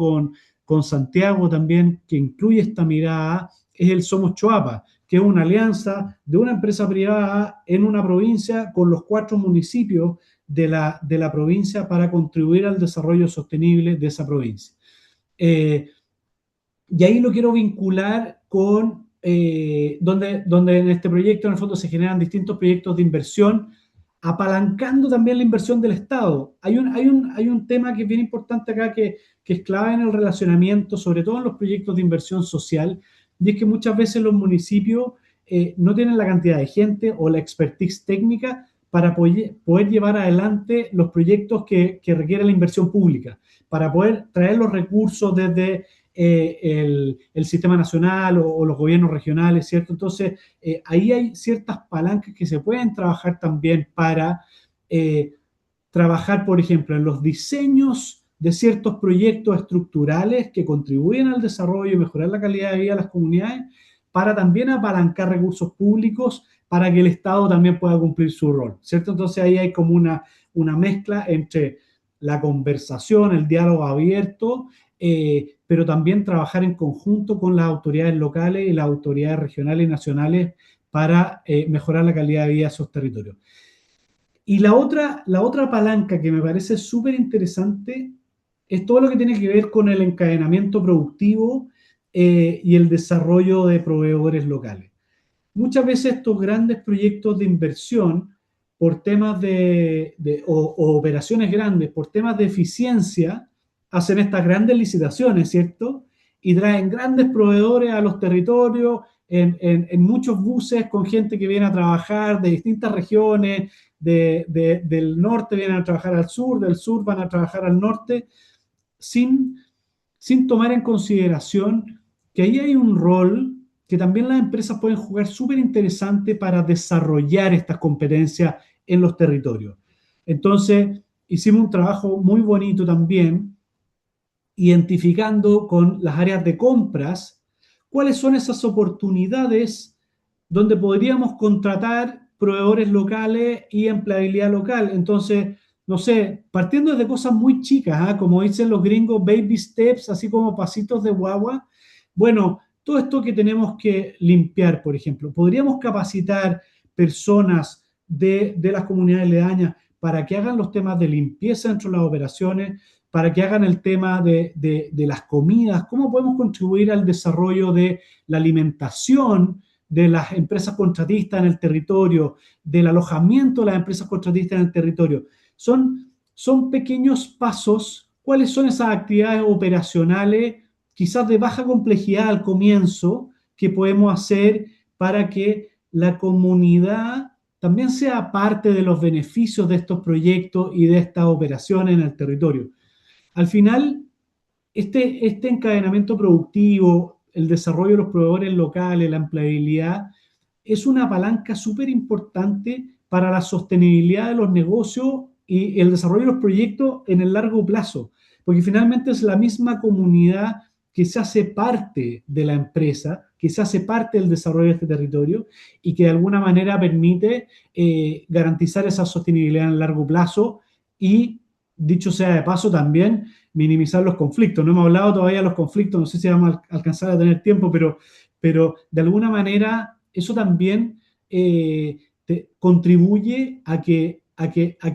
con Santiago también, que incluye esta mirada, es el Somos Choapa, que es una alianza de una empresa privada en una provincia con los 4 municipios de la provincia para contribuir al desarrollo sostenible de esa provincia. Y ahí lo quiero vincular con donde en este proyecto en el fondo se generan distintos proyectos de inversión, apalancando también la inversión del Estado. Hay un tema que es bien importante acá que es clave en el relacionamiento, sobre todo en los proyectos de inversión social, y es que muchas veces los municipios no tienen la cantidad de gente o la expertise técnica para poder llevar adelante los proyectos que requieren la inversión pública, para poder traer los recursos desde el sistema nacional o los gobiernos regionales, ¿cierto? Entonces, ahí hay ciertas palancas que se pueden trabajar también para trabajar, por ejemplo, en los diseños de ciertos proyectos estructurales que contribuyen al desarrollo y mejorar la calidad de vida de las comunidades, para también apalancar recursos públicos para que el Estado también pueda cumplir su rol, ¿cierto? Entonces ahí hay como una mezcla entre la conversación, el diálogo abierto, pero también trabajar en conjunto con las autoridades locales y las autoridades regionales y nacionales para mejorar la calidad de vida de esos territorios. Y la otra palanca que me parece súper interesante es todo lo que tiene que ver con el encadenamiento productivo y el desarrollo de proveedores locales. Muchas veces estos grandes proyectos de inversión por temas o operaciones grandes, por temas de eficiencia, hacen estas grandes licitaciones, ¿cierto? Y traen grandes proveedores a los territorios, en muchos buses con gente que viene a trabajar de distintas regiones, del norte vienen a trabajar al sur, del sur van a trabajar al norte, sin, sin tomar en consideración que ahí hay un rol que también las empresas pueden jugar súper interesante para desarrollar estas competencias en los territorios. Entonces, hicimos un trabajo muy bonito también, identificando con las áreas de compras cuáles son esas oportunidades donde podríamos contratar proveedores locales y empleabilidad local. Entonces, no sé, partiendo desde cosas muy chicas, ¿eh? Como dicen los gringos, baby steps, así como pasitos de guagua. Bueno, todo esto que tenemos que limpiar, por ejemplo, podríamos capacitar personas de las comunidades aledañas para que hagan los temas de limpieza dentro de las operaciones, para que hagan el tema de las comidas, cómo podemos contribuir al desarrollo de la alimentación de las empresas contratistas en el territorio, del alojamiento de las empresas contratistas en el territorio. Son pequeños pasos. ¿Cuáles son esas actividades operacionales, quizás de baja complejidad al comienzo, que podemos hacer para que la comunidad también sea parte de los beneficios de estos proyectos y de estas operaciones en el territorio? Al final, este encadenamiento productivo, el desarrollo de los proveedores locales, la empleabilidad, es una palanca súper importante para la sostenibilidad de los negocios y el desarrollo de los proyectos en el largo plazo, porque finalmente es la misma comunidad que se hace parte de la empresa, que se hace parte del desarrollo de este territorio y que de alguna manera permite garantizar esa sostenibilidad en el largo plazo y, dicho sea de paso, también minimizar los conflictos. No hemos hablado todavía de los conflictos, no sé si vamos a alcanzar a tener tiempo, pero de alguna manera eso también contribuye a que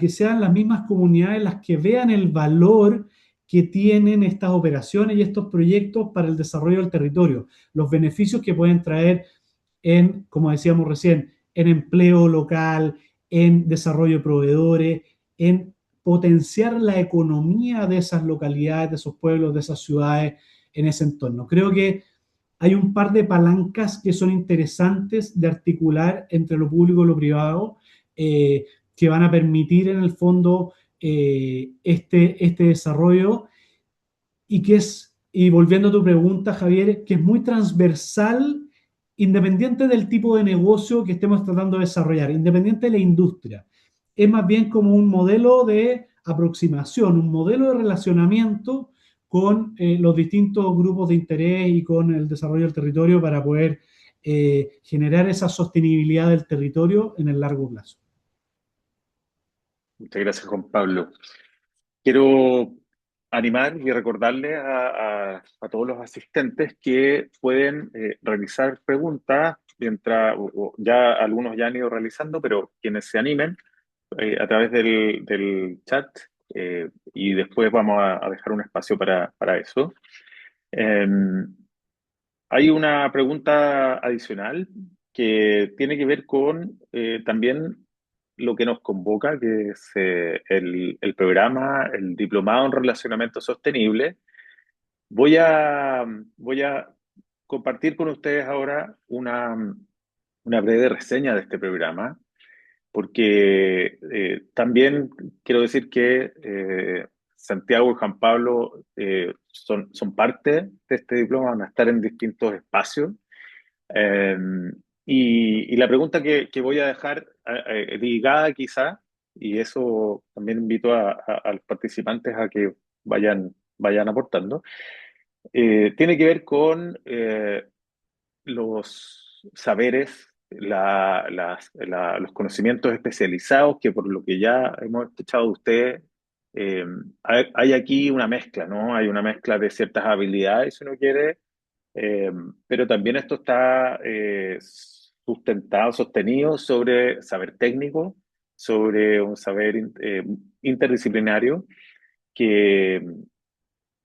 sean las mismas comunidades las que vean el valor que tienen estas operaciones y estos proyectos para el desarrollo del territorio, los beneficios que pueden traer en, como decíamos recién, en empleo local, en desarrollo de proveedores, en potenciar la economía de esas localidades, de esos pueblos, de esas ciudades en ese entorno. Creo que hay un par de palancas que son interesantes de articular entre lo público y lo privado, que van a permitir en el fondo este desarrollo y volviendo a tu pregunta, Javier, que es muy transversal, independiente del tipo de negocio que estemos tratando de desarrollar, independiente de la industria. Es más bien como un modelo de aproximación, un modelo de relacionamiento con los distintos grupos de interés y con el desarrollo del territorio para poder generar esa sostenibilidad del territorio en el largo plazo. Muchas gracias, Juan Pablo. Quiero animar y recordarle a todos los asistentes que pueden realizar preguntas, mientras ya algunos ya han ido realizando, pero quienes se animen a través del chat, y después vamos a dejar un espacio para eso. Eh, Hay una pregunta adicional que tiene que ver con también lo que nos convoca, que es el programa, el Diplomado en Relacionamiento Sostenible. Voy a compartir con ustedes ahora una breve reseña de este programa, porque también quiero decir que Santiago y Juan Pablo son parte de este diploma, van a estar en distintos espacios. Eh, y la pregunta que voy a dejar ligada quizá, y eso también invito a los participantes a que vayan aportando, tiene que ver con los saberes, los conocimientos especializados que por lo que ya hemos escuchado de ustedes, hay aquí una mezcla, ¿no? Hay una mezcla de ciertas habilidades, si uno quiere, eh, pero también esto está sustentado, sostenido sobre saber técnico, sobre un saber interdisciplinario que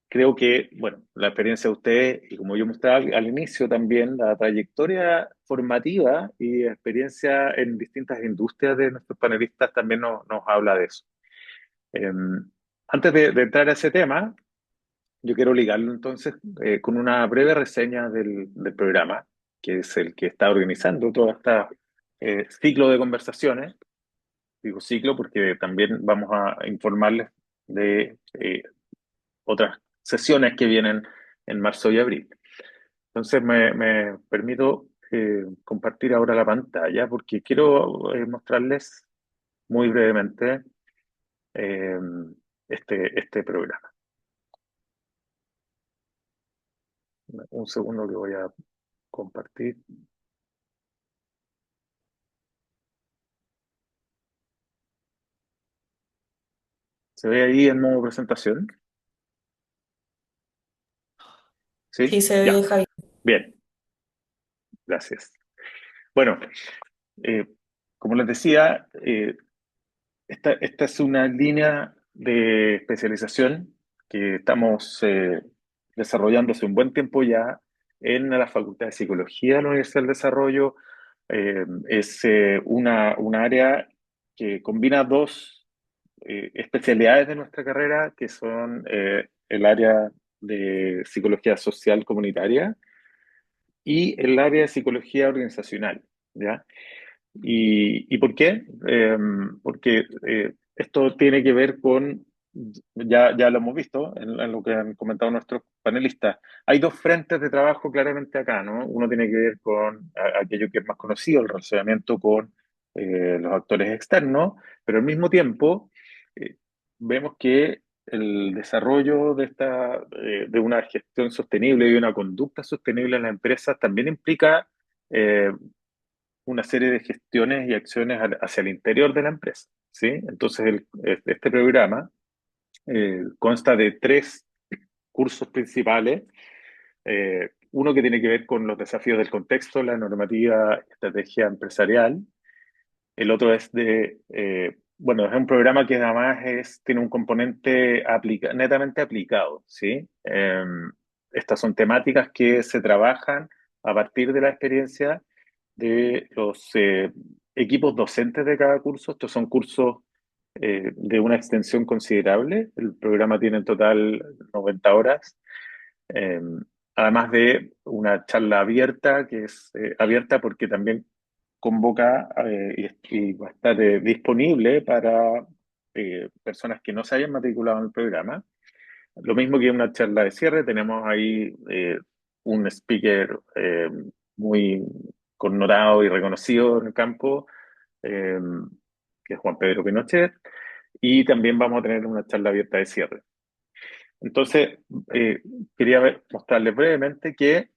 creo que, bueno, la experiencia de ustedes, y como yo mostraba al inicio también, la trayectoria formativa y experiencia en distintas industrias de nuestros panelistas también nos habla de eso. Eh, Antes de entrar a ese tema, yo quiero ligarlo entonces con una breve reseña del programa, que es el que está organizando todo este ciclo de conversaciones. Digo ciclo porque también vamos a informarles de otras sesiones que vienen en marzo y abril. Entonces me permito compartir ahora la pantalla porque quiero mostrarles muy brevemente eh, este programa. Un segundo que voy a compartir. ¿Se ve ahí en modo presentación? Sí, ¿Sí? se ve, Ya, Javi. bien, gracias. Bueno, eh, como les decía, esta es una línea de especialización que estamos desarrollando hace un buen tiempo ya en la Facultad de Psicología de la Universidad del Desarrollo. Es una área que combina dos especialidades de nuestra carrera, que son el área de psicología social comunitaria y el área de psicología organizacional, ¿ya? ¿Y por qué? Porque esto tiene que ver con ya lo hemos visto en lo que han comentado nuestros panelistas. Hay dos frentes de trabajo claramente acá, ¿no? Uno tiene que ver con aquello que es más conocido, el relacionamiento con los actores externos, pero al mismo tiempo eh, vemos que el desarrollo de una gestión sostenible y una conducta sostenible en las empresas también implica eh, una serie de gestiones y acciones hacia el interior de la empresa, ¿sí? Entonces, este programa consta de tres cursos principales. Uno que tiene que ver con los desafíos del contexto, la normativa, estrategia empresarial. El otro es bueno, es un programa que además tiene un componente netamente aplicado, ¿sí? Estas son temáticas que se trabajan a partir de la experiencia de los equipos docentes de cada curso. Estos son cursos de una extensión considerable. El programa tiene en total 90 horas, eh, además de una charla abierta, que es abierta porque también convoca y va a estar disponible para personas que no se hayan matriculado en el programa. Lo mismo que una charla de cierre, tenemos ahí un speaker muy connotado y reconocido en el campo, eh, que es Juan Pedro Pinochet, y también vamos a tener una charla abierta de cierre. Entonces, quería mostrarles brevemente que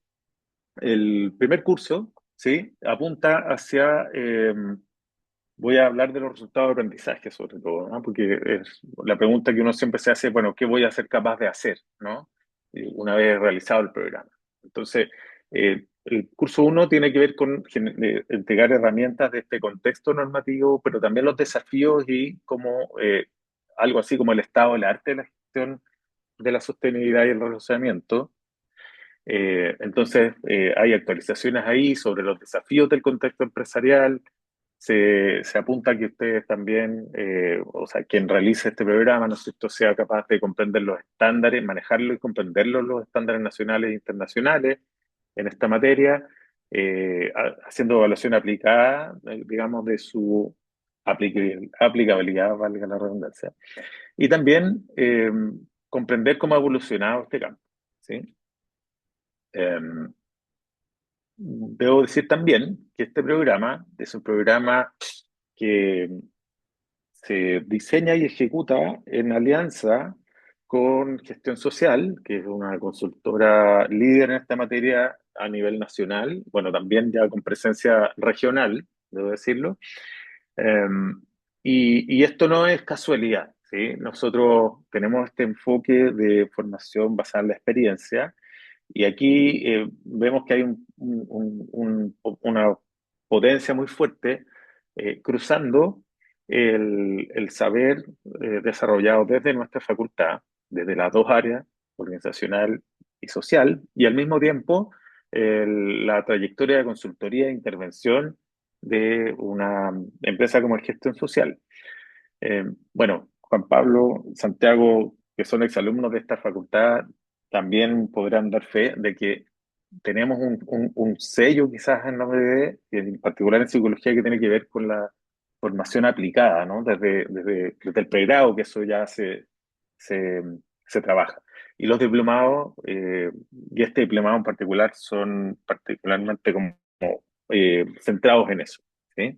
el primer curso, ¿sí? Apunta hacia, voy a hablar de los resultados de aprendizaje sobre todo, ¿no? Porque es la pregunta que uno siempre se hace, bueno, ¿qué voy a ser capaz de hacer, ¿no? Una vez realizado el programa. Entonces, el curso uno tiene que ver con entregar herramientas de este contexto normativo, pero también los desafíos y como algo así como el estado del arte de la gestión de la sostenibilidad y el relacionamiento. Entonces, hay actualizaciones ahí sobre los desafíos del contexto empresarial. Se apunta a que ustedes también, o sea, quien realice este programa, ¿no es cierto?, sea capaz de comprender los estándares, manejarlo y comprenderlos, los estándares nacionales e internacionales en esta materia, haciendo evaluación aplicada, digamos, de su aplicabilidad, valga la redundancia. Y también comprender cómo ha evolucionado este campo, ¿sí? Em, Debo decir también que este programa es un programa que se diseña y ejecuta en alianza con Gestión Social, que es una consultora líder en esta materia a nivel nacional, bueno, también ya con presencia regional, debo decirlo. Eh, y esto no es casualidad, ¿sí? Nosotros tenemos este enfoque de formación basada en la experiencia y aquí vemos que hay una potencia muy fuerte cruzando el saber desarrollado desde nuestra facultad, desde las dos áreas, organizacional y social, y al mismo tiempo la trayectoria de consultoría e intervención de una empresa como el Gestión Social. Bueno, Juan Pablo, Santiago, que son exalumnos de esta facultad, también podrán dar fe de que tenemos un sello quizás en la ODD, en particular en psicología, que tiene que ver con la formación aplicada, ¿no? Desde el pregrado, que eso ya se, se trabaja. Y los diplomados, y este diplomado en particular, son particularmente como centrados en eso, ¿sí?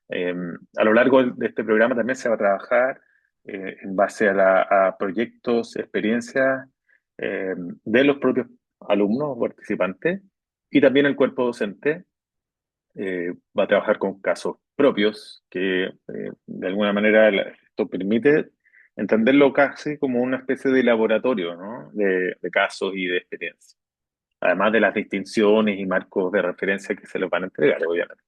Eh, a lo largo de este programa también se va a trabajar en base a proyectos, experiencias de los propios alumnos o participantes y también el cuerpo docente va a trabajar con casos propios que de alguna manera esto permite entenderlo casi como una especie de laboratorio, ¿no? De casos y de experiencias, además de las distinciones y marcos de referencia que se les van a entregar, obviamente.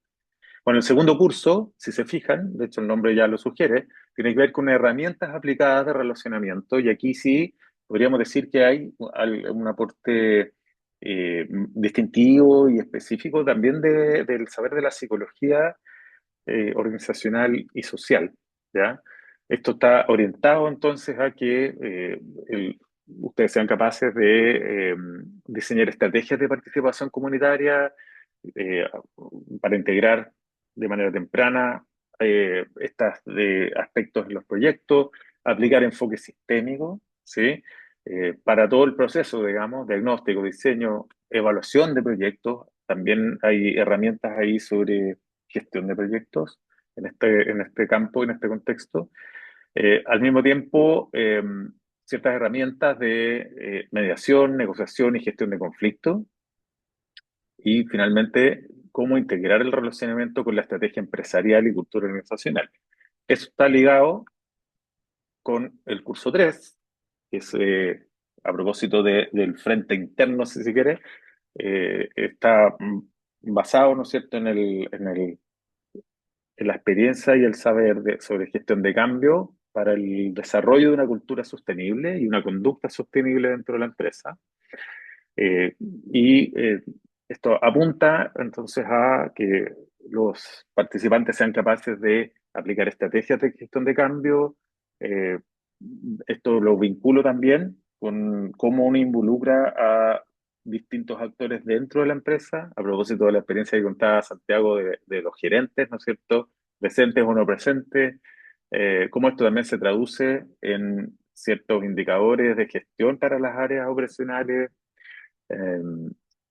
Bueno, el segundo curso, si se fijan, de hecho el nombre ya lo sugiere, tiene que ver con herramientas aplicadas de relacionamiento y aquí sí podríamos decir que hay un aporte distintivo y específico también del saber de la psicología organizacional y social, ¿ya? Esto está orientado entonces a que ustedes sean capaces de diseñar estrategias de participación comunitaria eh, para integrar de manera temprana estos aspectos en los proyectos, aplicar enfoque sistémico, ¿sí? Para todo el proceso, digamos, diagnóstico, diseño, evaluación de proyectos. También hay herramientas ahí sobre gestión de proyectos en este campo, en este contexto. Al mismo tiempo, ciertas herramientas de mediación, negociación y gestión de conflictos. Y finalmente, cómo integrar el relacionamiento con la estrategia empresarial y cultura organizacional. Eso está ligado con el curso 3, que es a propósito del frente interno, si se quiere, está basado, ¿no es cierto?, en la experiencia y el saber sobre gestión de cambio para el desarrollo de una cultura sostenible y una conducta sostenible dentro de la empresa. Eh, y esto apunta entonces a que los participantes sean capaces de aplicar estrategias de gestión de cambio. Eh, Esto lo vinculo también con cómo uno involucra a distintos actores dentro de la empresa, a propósito de la experiencia que contaba Santiago de los gerentes, ¿no es cierto? Presentes o no presentes, cómo esto también se traduce en ciertos indicadores de gestión para las áreas operacionales. eh,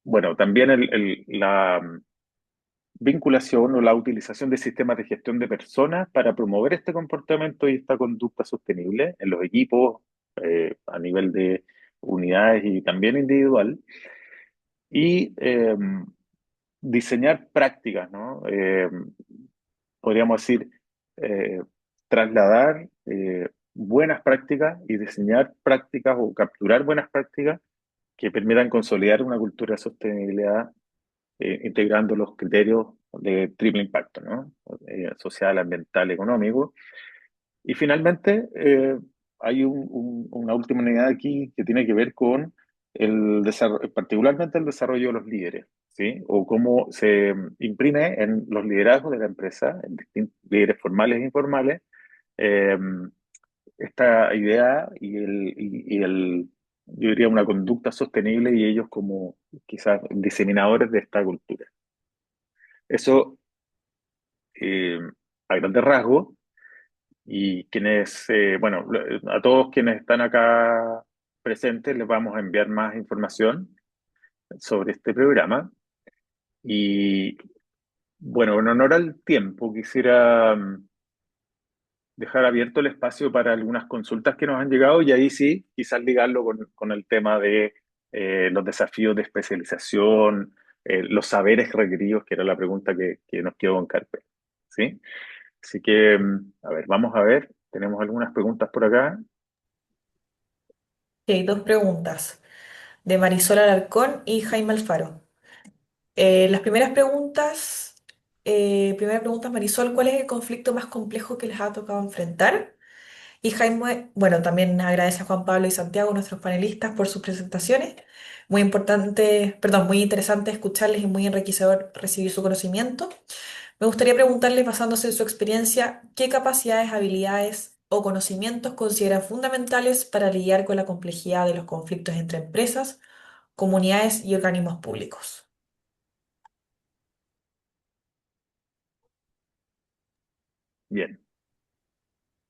bueno, también la vinculación o la utilización de sistemas de gestión de personas para promover este comportamiento y esta conducta sostenible en los equipos, a nivel de unidades y también individual. Y diseñar prácticas, ¿no? Podríamos decir, eh, trasladar buenas prácticas y diseñar prácticas o capturar buenas prácticas que permitan consolidar una cultura de sostenibilidad, integrando los criterios de triple impacto, ¿no? Social, ambiental, económico. Y finalmente, hay una última unidad aquí que tiene que ver con el desarrollo, particularmente el desarrollo de los líderes, ¿sí? O cómo se imprime en los liderazgos de la empresa, en distintos líderes formales e informales, eh, esta idea yo diría, una conducta sostenible y ellos como quizás diseminadores de esta cultura. Eso, eh, a grandes rasgos, y quienes, bueno, a todos quienes están acá presentes les vamos a enviar más información sobre este programa. Y bueno, en honor al tiempo, quisiera dejar abierto el espacio para algunas consultas que nos han llegado y ahí sí, quizás ligarlo con el tema de los desafíos de especialización, los saberes requeridos, que era la pregunta que nos quedó en carpeta, ¿sí? Así que, a ver, vamos a ver, tenemos algunas preguntas por acá. Ok, dos preguntas de Marisol Alarcón y Jaime Alfaro. Las primeras preguntas, primera pregunta, Marisol, ¿cuál es el conflicto más complejo que les ha tocado enfrentar? Y Jaime, bueno, también agradece a Juan Pablo y Santiago, nuestros panelistas, por sus presentaciones. Muy importante, perdón, muy interesante escucharles y muy enriquecedor recibir su conocimiento. Me gustaría preguntarles, basándose en su experiencia, ¿qué capacidades, habilidades o conocimientos consideran fundamentales para lidiar con la complejidad de los conflictos entre empresas, comunidades y organismos públicos? Bien,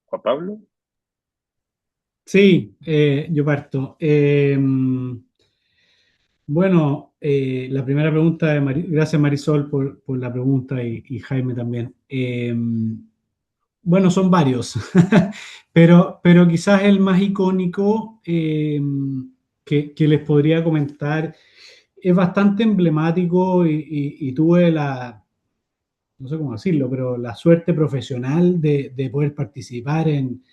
Juan Pablo. Sí, yo parto. Bueno, la primera pregunta de gracias Marisol por la pregunta y Jaime también. Bueno, son varios, pero quizás el más icónico que les podría comentar es bastante emblemático y tuve no sé cómo decirlo, pero la suerte profesional de poder participar en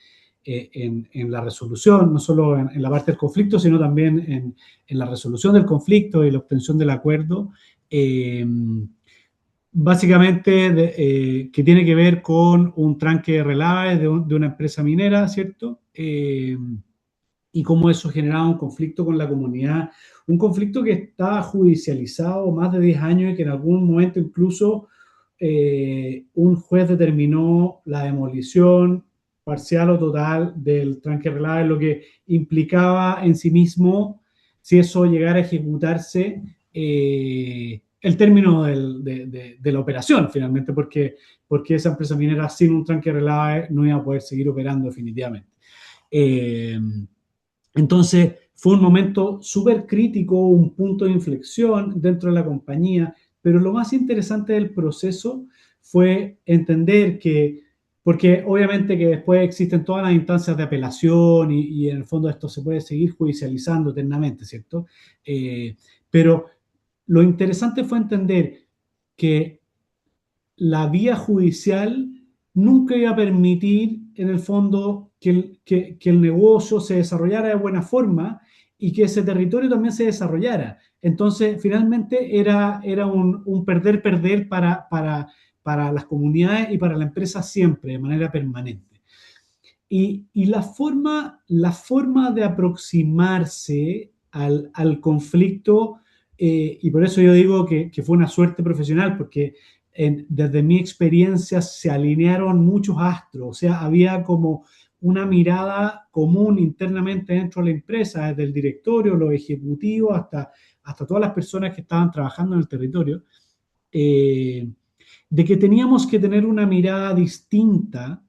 la resolución, no solo en la parte del conflicto, sino también en la resolución del conflicto y la obtención del acuerdo. Eh, Básicamente, que tiene que ver con un tranque de relaves de una empresa minera, ¿cierto? Y cómo eso generaba un conflicto con la comunidad, un conflicto que está judicializado más de 10 años y que en algún momento incluso un juez determinó la demolición parcial o total del tranque de relaves, lo que implicaba en sí mismo, si eso llegara a ejecutarse, el término de la operación finalmente, porque esa empresa minera sin un tranque de relaves no iba a poder seguir operando definitivamente. Eh, entonces, fue un momento súper crítico, un punto de inflexión dentro de la compañía, pero lo más interesante del proceso fue entender que, porque obviamente que después existen todas las instancias de apelación y en el fondo esto se puede seguir judicializando eternamente, ¿cierto? Pero lo interesante fue entender que la vía judicial nunca iba a permitir, en el fondo, que el negocio se desarrollara de buena forma y que ese territorio también se desarrollara. Entonces, finalmente era un perder-perder para las comunidades y para la empresa siempre, de manera permanente. Y la forma de aproximarse al conflicto, y por eso yo digo que fue una suerte profesional, porque desde mi experiencia se alinearon muchos astros, o sea, había como una mirada común internamente dentro de la empresa, desde el directorio, los ejecutivos, hasta todas las personas que estaban trabajando en el territorio, eh, de que teníamos que tener una mirada distinta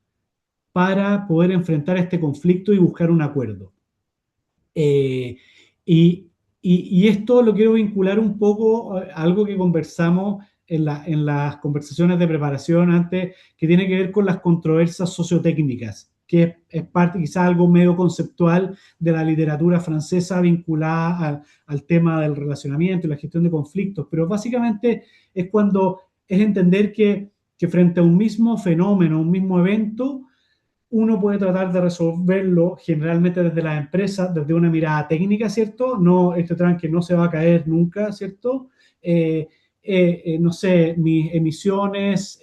para poder enfrentar este conflicto y buscar un acuerdo. Eh, y, y esto lo quiero vincular un poco a algo que conversamos en las conversaciones de preparación antes, que tiene que ver con las controversias sociotécnicas, que es parte quizás algo medio conceptual de la literatura francesa vinculada al tema del relacionamiento y la gestión de conflictos, pero básicamente es cuando es entender que frente a un mismo fenómeno, un mismo evento, uno puede tratar de resolverlo generalmente desde las empresas, desde una mirada técnica, ¿cierto? No, este tranque no se va a caer nunca, ¿cierto? No sé, mis emisiones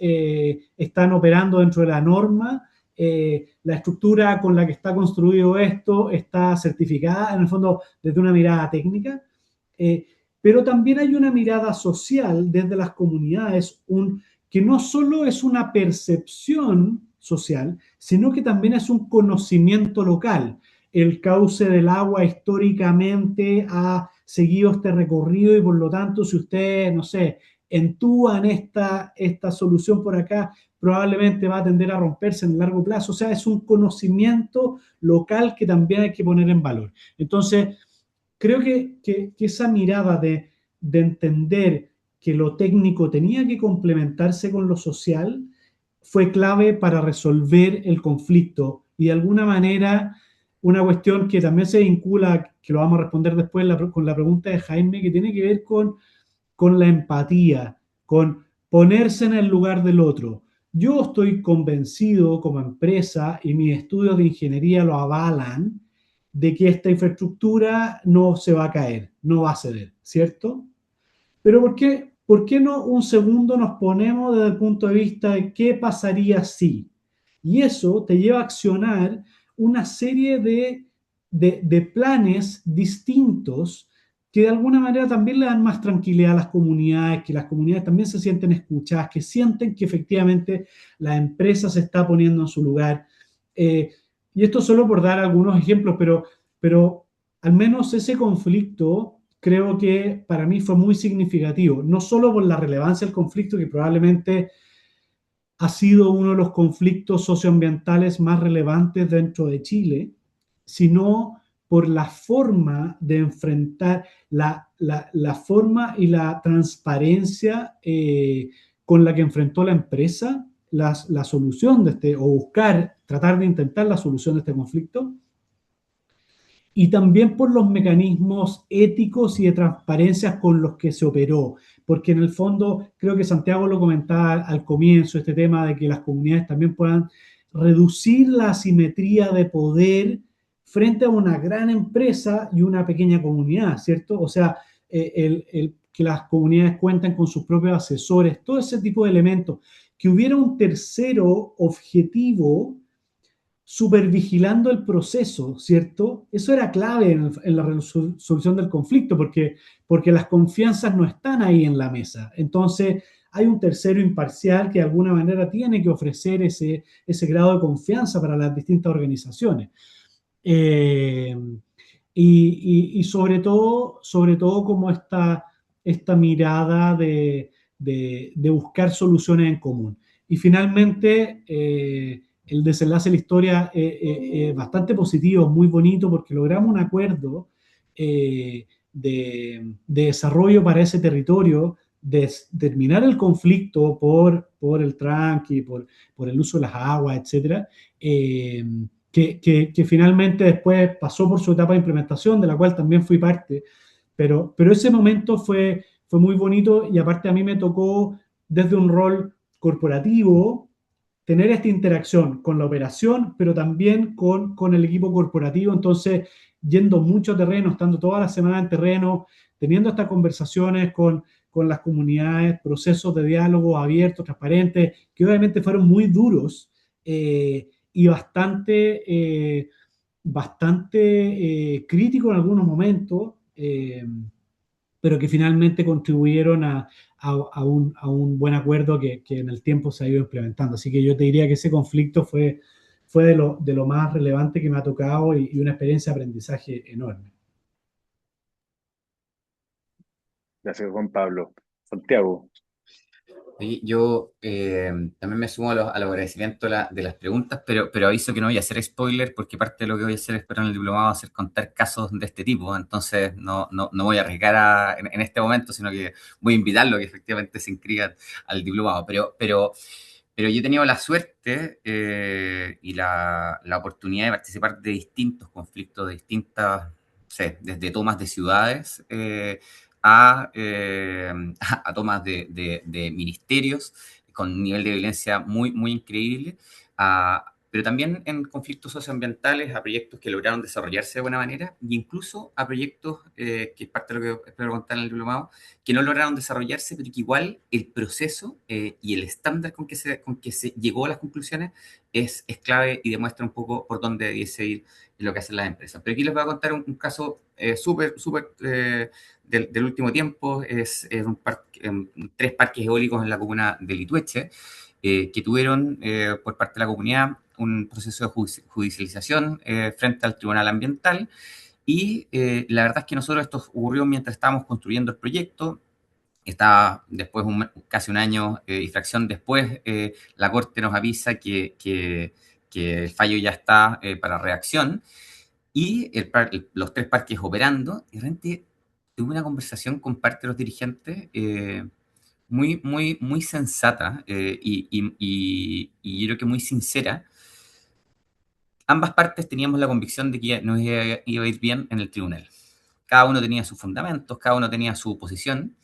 están operando dentro de la norma, la estructura con la que está construido esto está certificada, en el fondo, desde una mirada técnica, eh, pero también hay una mirada social desde las comunidades, que no solo es una percepción social, sino que también es un conocimiento local. El cauce del agua históricamente ha seguido este recorrido y por lo tanto, si ustedes, no sé, entúan esta solución por acá, probablemente va a tender a romperse en el largo plazo. O sea, es un conocimiento local que también hay que poner en valor. Entonces, creo que esa mirada de entender que lo técnico tenía que complementarse con lo social fue clave para resolver el conflicto y de alguna manera una cuestión que también se vincula, que lo vamos a responder después con la pregunta de Jaime, que tiene que ver con la empatía, con ponerse en el lugar del otro. Yo estoy convencido como empresa y mis estudios de ingeniería lo avalan de que esta infraestructura no se va a caer, no va a ceder, ¿cierto? Pero por qué no un segundo nos ponemos desde el punto de vista de qué pasaría si? Y eso te lleva a accionar una serie de planes distintos que de alguna manera también le dan más tranquilidad a las comunidades, que las comunidades también se sienten escuchadas, que sienten que efectivamente la empresa se está poniendo en su lugar. Eh, y esto solo por dar algunos ejemplos, pero al menos ese conflicto creo que para mí fue muy significativo, no solo por la relevancia del conflicto, que probablemente ha sido uno de los conflictos socioambientales más relevantes dentro de Chile, sino por la forma de enfrentar, la forma y la transparencia con la que enfrentó la empresa la solución de este, o buscar, tratar de intentar la solución de este conflicto, y también por los mecanismos éticos y de transparencia con los que se operó, porque en el fondo creo que Santiago lo comentaba al comienzo, este tema de que las comunidades también puedan reducir la asimetría de poder frente a una gran empresa y una pequeña comunidad, ¿cierto? O sea, que las comunidades cuentan con sus propios asesores, todo ese tipo de elementos, que hubiera un tercero objetivo supervigilando el proceso, ¿cierto? Eso era clave en la resolución del conflicto, porque las confianzas no están ahí en la mesa. Entonces, hay un tercero imparcial que de alguna manera tiene que ofrecer ese grado de confianza para las distintas organizaciones. Eh, y sobre todo como esta mirada de buscar soluciones en común. Y finalmente, el desenlace de la historia bastante positivo, muy bonito, porque logramos un acuerdo de desarrollo para ese territorio, de terminar el conflicto por el tranqui, por el uso de las aguas, etcétera, que finalmente después pasó por su etapa de implementación, de la cual también fui parte, pero ese momento fue muy bonito y aparte a mí me tocó desde un rol corporativo tener esta interacción con la operación, pero también con el equipo corporativo, entonces yendo mucho terreno, estando toda la semana en terreno, teniendo estas conversaciones con las comunidades, procesos de diálogo abiertos, transparentes, que obviamente fueron muy duros y bastante críticos en algunos momentos, pero que finalmente contribuyeron a un buen acuerdo que en el tiempo se ha ido implementando. Así que yo te diría que ese conflicto fue de lo más relevante que me ha tocado y una experiencia de aprendizaje enorme. Gracias, Juan Pablo. Santiago. Y yo también me sumo a los agradecimientos de las preguntas, pero aviso que no voy a hacer spoiler porque parte de lo que voy a hacer espero en el diplomado va a ser contar casos de este tipo. Entonces no voy a arriesgar en este momento, sino que voy a invitarlo a que efectivamente se inscriba al diplomado. Pero yo he tenido la suerte y la oportunidad de participar de distintos conflictos, de distintas, no sé, desde tomas de ciudades a tomas de ministerios con un nivel de violencia muy increíble, pero también en conflictos socioambientales, a proyectos que lograron desarrollarse de buena manera, e incluso a proyectos, que es parte de lo que espero contar en el diplomado, que no lograron desarrollarse, pero que igual el proceso y el estándar con que se llegó a las conclusiones es clave y demuestra un poco por dónde debiese ir lo que hacen las empresas. Pero aquí les voy a contar un caso súper del último tiempo, es tres parques eólicos en la comuna de Litueche, que tuvieron por parte de la comunidad un proceso de judicialización frente al Tribunal Ambiental. Y la verdad es que nosotros esto ocurrió mientras estábamos construyendo el proyecto. Está después, casi un año y fracción después, la Corte nos avisa que el fallo ya está para reacción y los tres parques operando. Y realmente tuve una conversación con parte de los dirigentes muy sensata y yo creo que muy sincera. Ambas partes teníamos la convicción de que nos iba a ir bien en el tribunal. Cada uno tenía sus fundamentos, cada uno tenía su posición.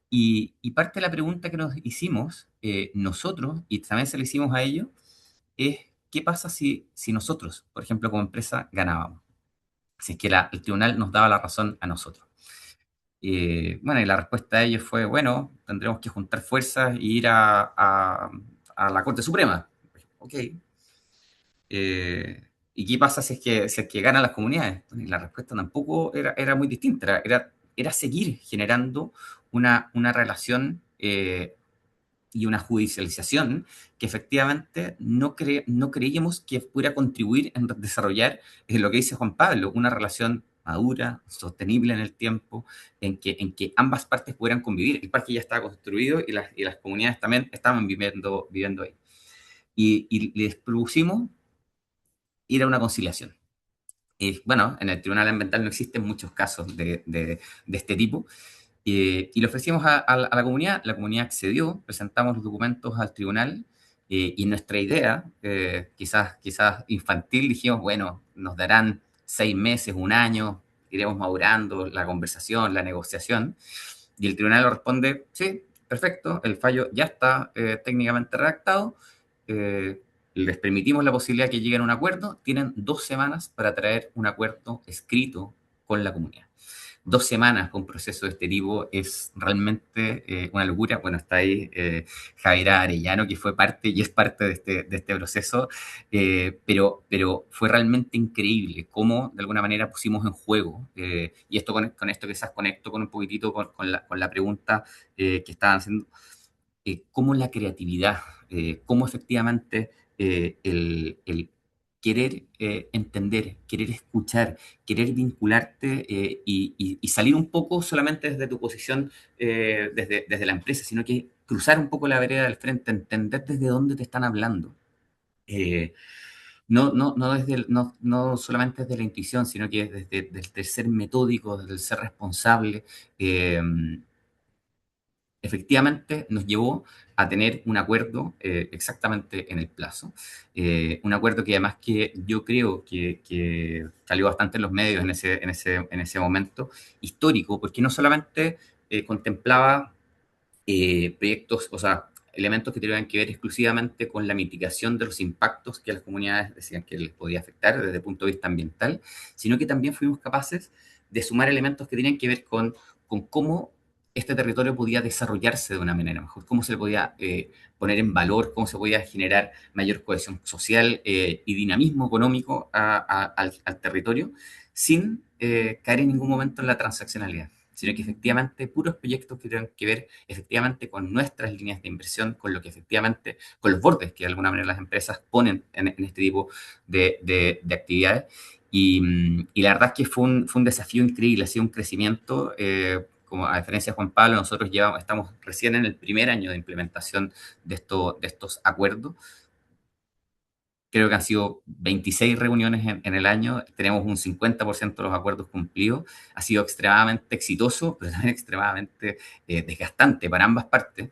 Y parte de la pregunta que nos hicimos nosotros, y también se le hicimos a ellos, es ¿qué pasa si nosotros, por ejemplo, como empresa, ganábamos? Si es que el tribunal nos daba la razón a nosotros. Bueno, y la respuesta de ellos fue, bueno, tendremos que juntar fuerzas e ir a la Corte Suprema. Ok. ¿Y qué pasa si es que ganan las comunidades? Bueno, y la respuesta tampoco era muy distinta, era seguir generando una relación y una judicialización que efectivamente no creíamos que pudiera contribuir en desarrollar lo que dice Juan Pablo, una relación madura, sostenible en el tiempo, en que ambas partes pudieran convivir. El parque ya estaba construido y las comunidades también estaban viviendo ahí. Y les propusimos ir a una conciliación. Y bueno, en el Tribunal Ambiental no existen muchos casos de este tipo. Y le ofrecimos a la comunidad accedió, presentamos los documentos al tribunal y nuestra idea, quizás infantil, dijimos, bueno, nos darán 6 meses, un año, iremos madurando la conversación, la negociación. Y el tribunal nos responde, sí, perfecto, el fallo ya está técnicamente redactado, eh, les permitimos la posibilidad que lleguen a un acuerdo, tienen 2 semanas para traer un acuerdo escrito con la comunidad. 2 semanas con un proceso de este tipo es realmente una locura. Bueno, está ahí Javier Arellano, que fue parte y es parte de este proceso, pero fue realmente increíble cómo de alguna manera pusimos en juego, y esto con esto quizás conecto con un poquitito con la pregunta que estaban haciendo, cómo la creatividad, cómo efectivamente el querer entender, querer escuchar, querer vincularte y salir un poco solamente desde tu posición, desde la empresa, sino que cruzar un poco la vereda del frente, entender desde dónde te están hablando. eh, no solamente desde la intuición, sino que desde el ser metódico, desde el ser responsable, eh, efectivamente nos llevó a tener un acuerdo exactamente en el plazo. Un acuerdo que además que yo creo que salió bastante en los medios en ese momento histórico, porque no solamente contemplaba proyectos, o sea, elementos que tenían que ver exclusivamente con la mitigación de los impactos que las comunidades decían que les podía afectar desde el punto de vista ambiental, sino que también fuimos capaces de sumar elementos que tenían que ver con cómo este territorio podía desarrollarse de una manera mejor, cómo se le podía poner en valor, cómo se podía generar mayor cohesión social y dinamismo económico al territorio, sin caer en ningún momento en la transaccionalidad, sino que efectivamente puros proyectos que tengan que ver efectivamente con nuestras líneas de inversión, con lo que efectivamente, con los bordes que de alguna manera las empresas ponen en este tipo de actividades. Y la verdad es que fue un desafío increíble, ha sido un crecimiento. Como a diferencia de Juan Pablo, nosotros estamos recién en el primer año de implementación de estos acuerdos. Creo que han sido 26 reuniones en el año, tenemos un 50% de los acuerdos cumplidos. Ha sido extremadamente exitoso, pero también extremadamente desgastante para ambas partes,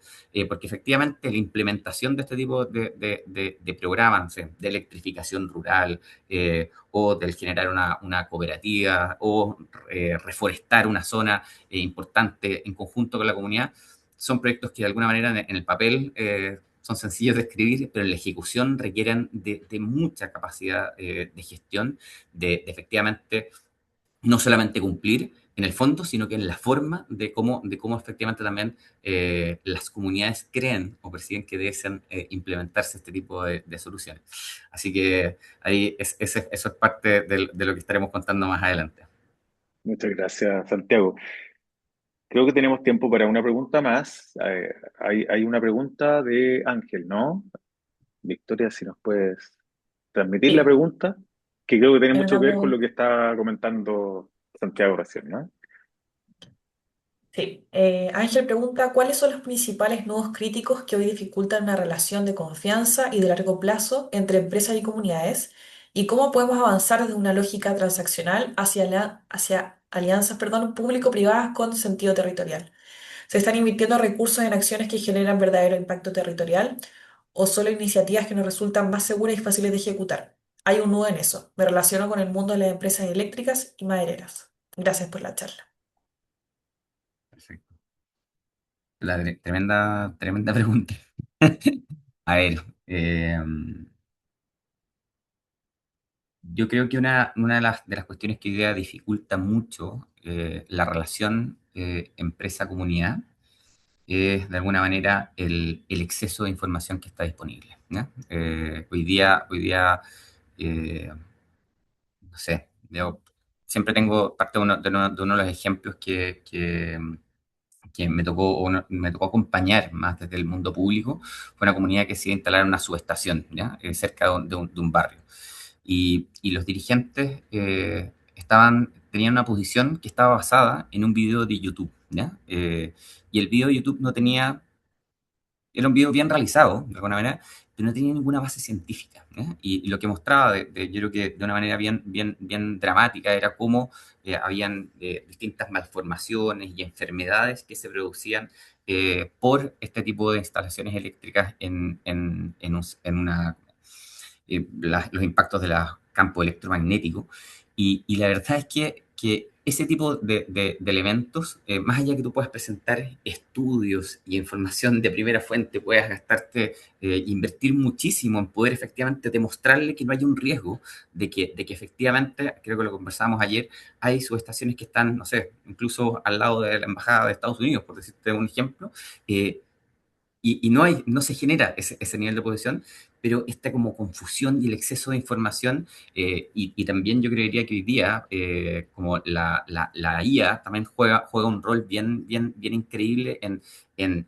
porque efectivamente la implementación de este tipo de programas, no sé, de electrificación rural, o del generar una cooperativa, o reforestar una zona importante en conjunto con la comunidad, son proyectos que de alguna manera en el papel son sencillos de escribir, pero en la ejecución requieren de mucha capacidad de gestión, de efectivamente no solamente cumplir en el fondo, sino que en la forma de cómo efectivamente también las comunidades creen o perciben que deben implementarse este tipo de soluciones. Así que ahí eso es parte de lo que estaremos contando más adelante. Muchas gracias, Santiago. Creo que tenemos tiempo para una pregunta más. Hay una pregunta de Ángel, ¿no? Victoria, si nos puedes transmitir la Sí, pregunta, que creo que tiene en mucho una que ver con lo pregunta. que está comentando Santiago recién, ¿no? Sí, Ángel pregunta, ¿cuáles son los principales nudos críticos que hoy dificultan una relación de confianza y de largo plazo entre empresas y comunidades? ¿Y cómo podemos avanzar desde una lógica transaccional hacia alianzas, perdón, público-privadas con sentido territorial? ¿Se están invirtiendo recursos en acciones que generan verdadero impacto territorial o solo iniciativas que nos resultan más seguras y fáciles de ejecutar? Hay un nudo en eso. Me relaciono con el mundo de las empresas eléctricas y madereras. Gracias por la charla. Perfecto. Tremenda, tremenda pregunta. A ver, yo creo que una de las cuestiones que hoy día dificulta mucho la relación empresa-comunidad es de alguna manera el exceso de información que está disponible, ¿no? Hoy día eh, no sé, yo siempre tengo parte de uno de los ejemplos que me tocó acompañar más desde el mundo público. Fue una comunidad que se iba a instalar una subestación, ¿ya? Cerca de un barrio. Y los dirigentes tenían una posición que estaba basada en un video de YouTube, ¿ya? Y el video de YouTube no tenía, era un video bien realizado, de alguna manera, pero no tenía ninguna base científica, ¿eh? Y lo que mostraba, yo creo que de una manera bien, bien, bien dramática, era cómo habían distintas malformaciones y enfermedades que se producían por este tipo de instalaciones eléctricas los impactos de los campos electromagnéticos. Y la verdad es que ese tipo de elementos, más allá que tú puedas presentar estudios y información de primera fuente, puedas gastarte, invertir muchísimo en poder efectivamente demostrarle que no hay un riesgo de que efectivamente, creo que lo conversábamos ayer, hay subestaciones que están, no sé, incluso al lado de la Embajada de Estados Unidos, por decirte un ejemplo, y no se genera ese nivel de posición, pero esta como confusión y el exceso de información, y también yo creería que hoy día, como la IA también juega un rol bien, bien, bien increíble en, en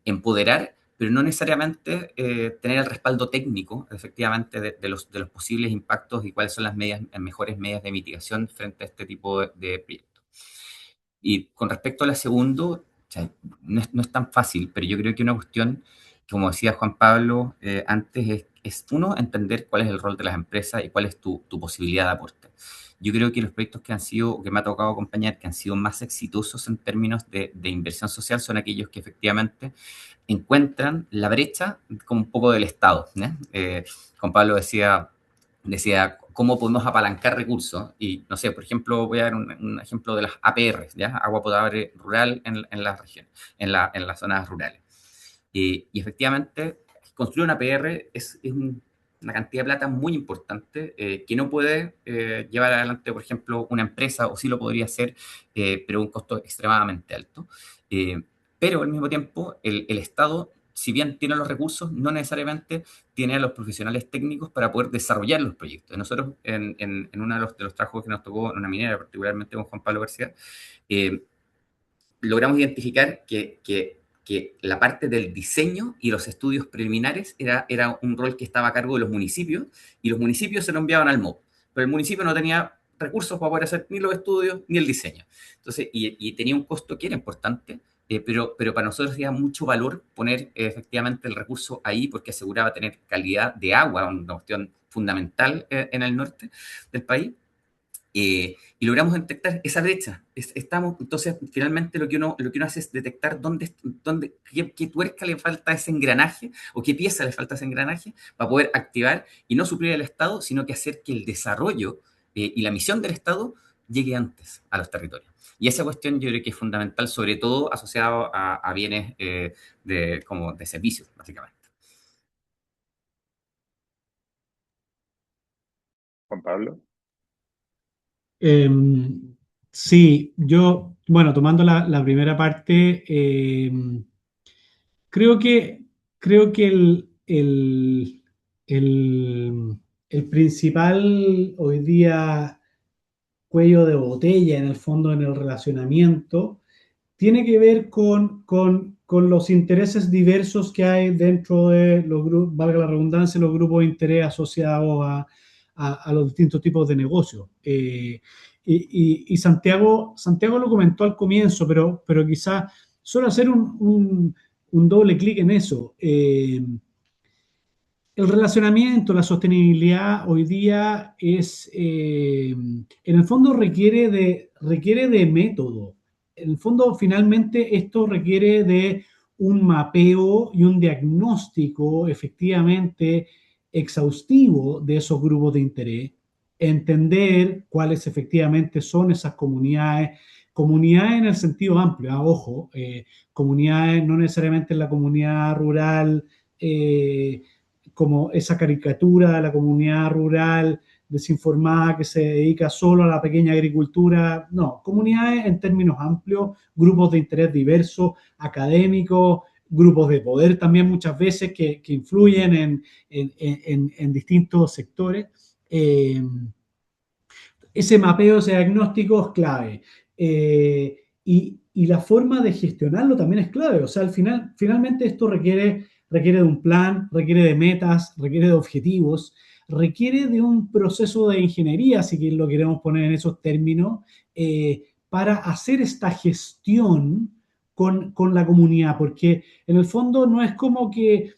empoderar, pero no necesariamente tener el respaldo técnico, efectivamente, de los posibles impactos y cuáles son las mejores medidas de mitigación frente a este tipo de proyectos. Y con respecto a la segunda, o sea, no es tan fácil, pero yo creo que una cuestión, como decía Juan Pablo antes, es uno, entender cuál es el rol de las empresas y cuál es tu posibilidad de aporte. Yo creo que los proyectos que me ha tocado acompañar, que han sido más exitosos en términos de inversión social, son aquellos que efectivamente encuentran la brecha como un poco del Estado, ¿no? Juan Pablo decía cómo podemos apalancar recursos. Y, no sé, por ejemplo, voy a dar un ejemplo de las APR, ¿ya? Agua potable rural en las regiones, en las zonas rurales. Y efectivamente, construir una APR es una cantidad de plata muy importante que no puede llevar adelante, por ejemplo, una empresa, o sí lo podría hacer, pero a un costo extremadamente alto. Eh, pero al mismo tiempo, el Estado, si bien tiene los recursos, no necesariamente tiene a los profesionales técnicos para poder desarrollar los proyectos. Nosotros, en uno de los trabajos que nos tocó en una minera, particularmente con Juan Pablo García, eh, logramos identificar que la parte del diseño y los estudios preliminares era un rol que estaba a cargo de los municipios, y los municipios se lo enviaban al MOB, pero el municipio no tenía recursos para poder hacer ni los estudios ni el diseño. Entonces, y tenía un costo que era importante, pero para nosotros tenía mucho valor poner efectivamente el recurso ahí, porque aseguraba tener calidad de agua, una cuestión fundamental en el norte del país. Y logramos detectar esa brecha. Entonces, finalmente lo que uno hace es detectar qué tuerca le falta a ese engranaje, o qué pieza le falta a ese engranaje para poder activar y no suplir al Estado, sino que hacer que el desarrollo y la misión del Estado llegue antes a los territorios. Y esa cuestión yo creo que es fundamental, sobre todo asociado a bienes como de servicios, básicamente. Juan Pablo. Sí, yo, bueno, tomando la primera parte, creo que, creo que el, el principal hoy día cuello de botella en el fondo en el relacionamiento tiene que ver con los intereses diversos que hay dentro de los grupos, valga la redundancia, los grupos de interés asociados a los distintos tipos de negocios. Y Santiago lo comentó al comienzo, pero quizás solo hacer un doble clic en eso. El relacionamiento, la sostenibilidad hoy día en el fondo requiere de método. En el fondo, finalmente, esto requiere de un mapeo y un diagnóstico efectivamente exhaustivo de esos grupos de interés, entender cuáles efectivamente son esas comunidades, comunidades en el sentido amplio, ojo, comunidades no necesariamente en la comunidad rural, como esa caricatura de la comunidad rural desinformada que se dedica solo a la pequeña agricultura. No, comunidades en términos amplios, grupos de interés diversos, académicos, grupos de poder también muchas veces que influyen en distintos sectores. Ese mapeo, ese diagnóstico es clave. Y la forma de gestionarlo también es clave. O sea, finalmente esto requiere de un plan, requiere de metas, requiere de objetivos, requiere de un proceso de ingeniería, si lo queremos poner en esos términos, para hacer esta gestión con la comunidad, porque en el fondo no es como que,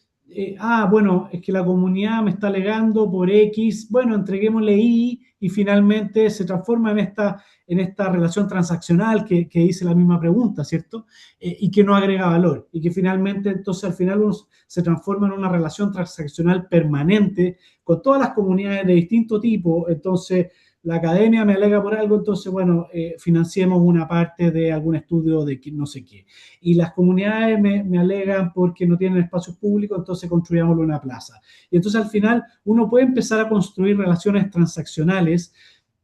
bueno, es que la comunidad me está alegando por X, bueno, entreguémosle y finalmente se transforma en esta relación transaccional que dice la misma pregunta, ¿cierto? Y que no agrega valor, y que finalmente, entonces al final uno se transforma en una relación transaccional permanente con todas las comunidades de distinto tipo. Entonces la academia me alega por algo, entonces, bueno, financiemos una parte de algún estudio de no sé qué. Y las comunidades me alegan porque no tienen espacios públicos, entonces construyámoslo una plaza. Y entonces al final uno puede empezar a construir relaciones transaccionales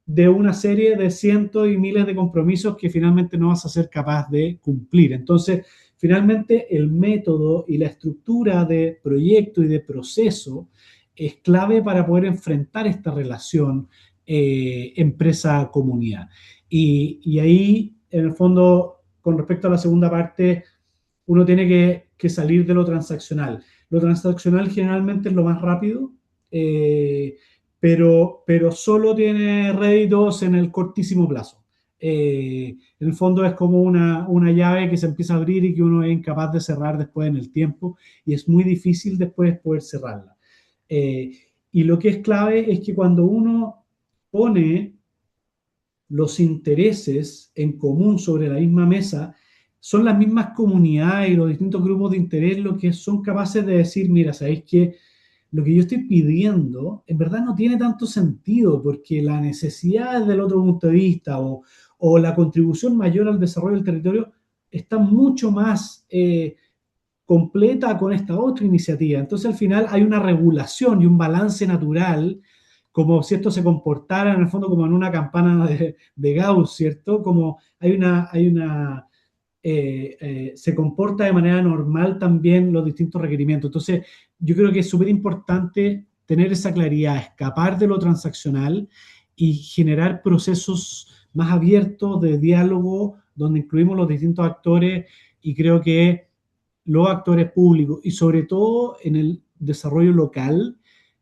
de una serie de cientos y miles de compromisos que finalmente no vas a ser capaz de cumplir. Entonces, finalmente el método y la estructura de proyecto y de proceso es clave para poder enfrentar esta relación empresa-comunidad. Y ahí, en el fondo, con respecto a la segunda parte, uno tiene que salir de lo transaccional. Lo transaccional generalmente es lo más rápido, pero solo tiene réditos en el cortísimo plazo. En el fondo es como una llave que se empieza a abrir y que uno es incapaz de cerrar después en el tiempo, y es muy difícil después poder cerrarla. Y lo que es clave es que cuando uno pone los intereses en común sobre la misma mesa, son las mismas comunidades y los distintos grupos de interés los que son capaces de decir, mira, ¿sabéis qué? Lo que yo estoy pidiendo en verdad no tiene tanto sentido porque la necesidad desde el otro punto de vista o la contribución mayor al desarrollo del territorio está mucho más completa con esta otra iniciativa. Entonces al final hay una regulación y un balance natural, como si esto se comportara en el fondo como en una campana de Gauss, ¿cierto? Como se comporta de manera normal también los distintos requerimientos. Entonces, yo creo que es súper importante tener esa claridad, escapar de lo transaccional y generar procesos más abiertos de diálogo donde incluimos los distintos actores y creo que los actores públicos y sobre todo en el desarrollo local,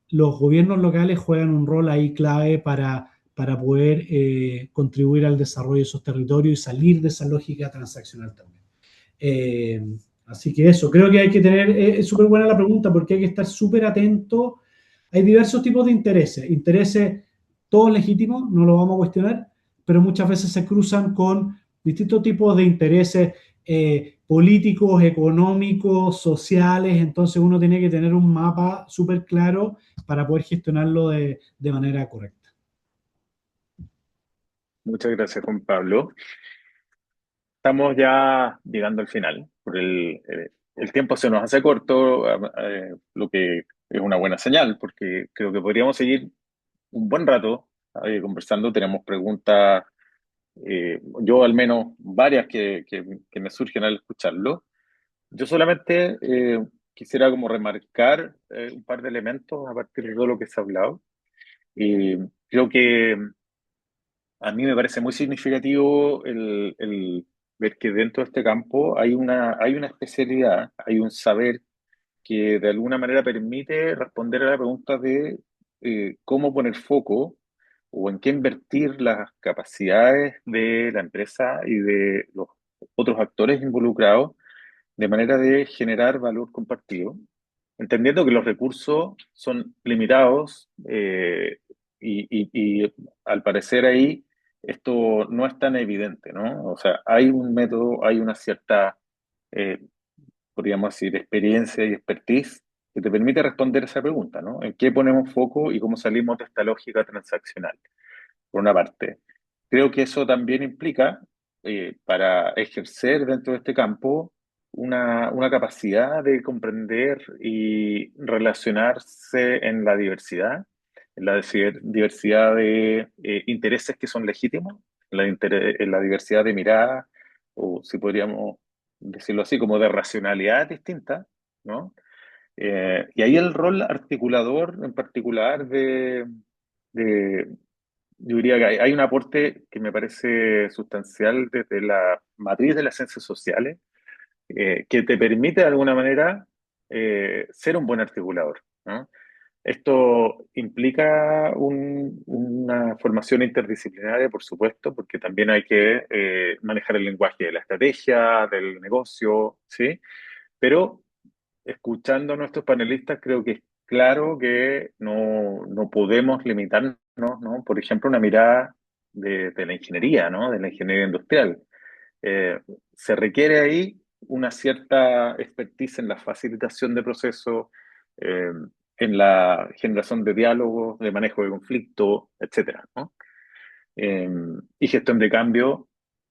los gobiernos locales juegan un rol ahí clave para poder contribuir al desarrollo de esos territorios y salir de esa lógica transaccional también. Eh, Así que eso, creo que hay que tener, es súper buena la pregunta porque hay que estar súper atento. Hay diversos tipos de intereses, intereses todos legítimos, no lo vamos a cuestionar, pero muchas veces se cruzan con distintos tipos de intereses políticos, económicos, sociales, entonces uno tiene que tener un mapa súper claro para poder gestionarlo de manera correcta. Muchas gracias, Juan Pablo. Estamos ya llegando al final. El tiempo se nos hace corto, lo que es una buena señal, porque creo que podríamos seguir un buen rato conversando. Tenemos preguntas, yo al menos varias que me surgen al escucharlo. Yo solamente quisiera como remarcar un par de elementos a partir de todo lo que se ha hablado. Y creo que a mí me parece muy significativo el ver que dentro de este campo hay una especialidad, hay un saber que de alguna manera permite responder a la pregunta de cómo poner foco o en qué invertir las capacidades de la empresa y de los otros actores involucrados de manera de generar valor compartido, entendiendo que los recursos son limitados y al parecer ahí esto no es tan evidente, ¿no? O sea, hay un método, hay una cierta, eh, podríamos decir, experiencia y expertise que te permite responder esa pregunta, ¿no? ¿En qué ponemos foco y cómo salimos de esta lógica transaccional? Por una parte. Creo que eso también implica, para ejercer dentro de este campo, una capacidad de comprender y relacionarse en la diversidad, en la diversidad de intereses que son legítimos, en la diversidad de miradas, o si podríamos decirlo así, como de racionalidad distinta, ¿no? Y ahí el rol articulador en particular de, yo diría que hay un aporte que me parece sustancial desde la matriz de las ciencias sociales, que te permite de alguna manera ser un buen articulador, ¿no? Esto implica una formación interdisciplinaria, por supuesto, porque también hay que manejar el lenguaje de la estrategia, del negocio, ¿sí? Pero escuchando a nuestros panelistas, creo que es claro que no podemos limitarnos, ¿no? Por ejemplo, una mirada de la ingeniería, ¿no? De la ingeniería industrial. Eh, Se requiere ahí una cierta expertise en la facilitación de procesos, eh, en la generación de diálogos, de manejo de conflicto, etcétera, ¿no? Eh, y gestión de cambio,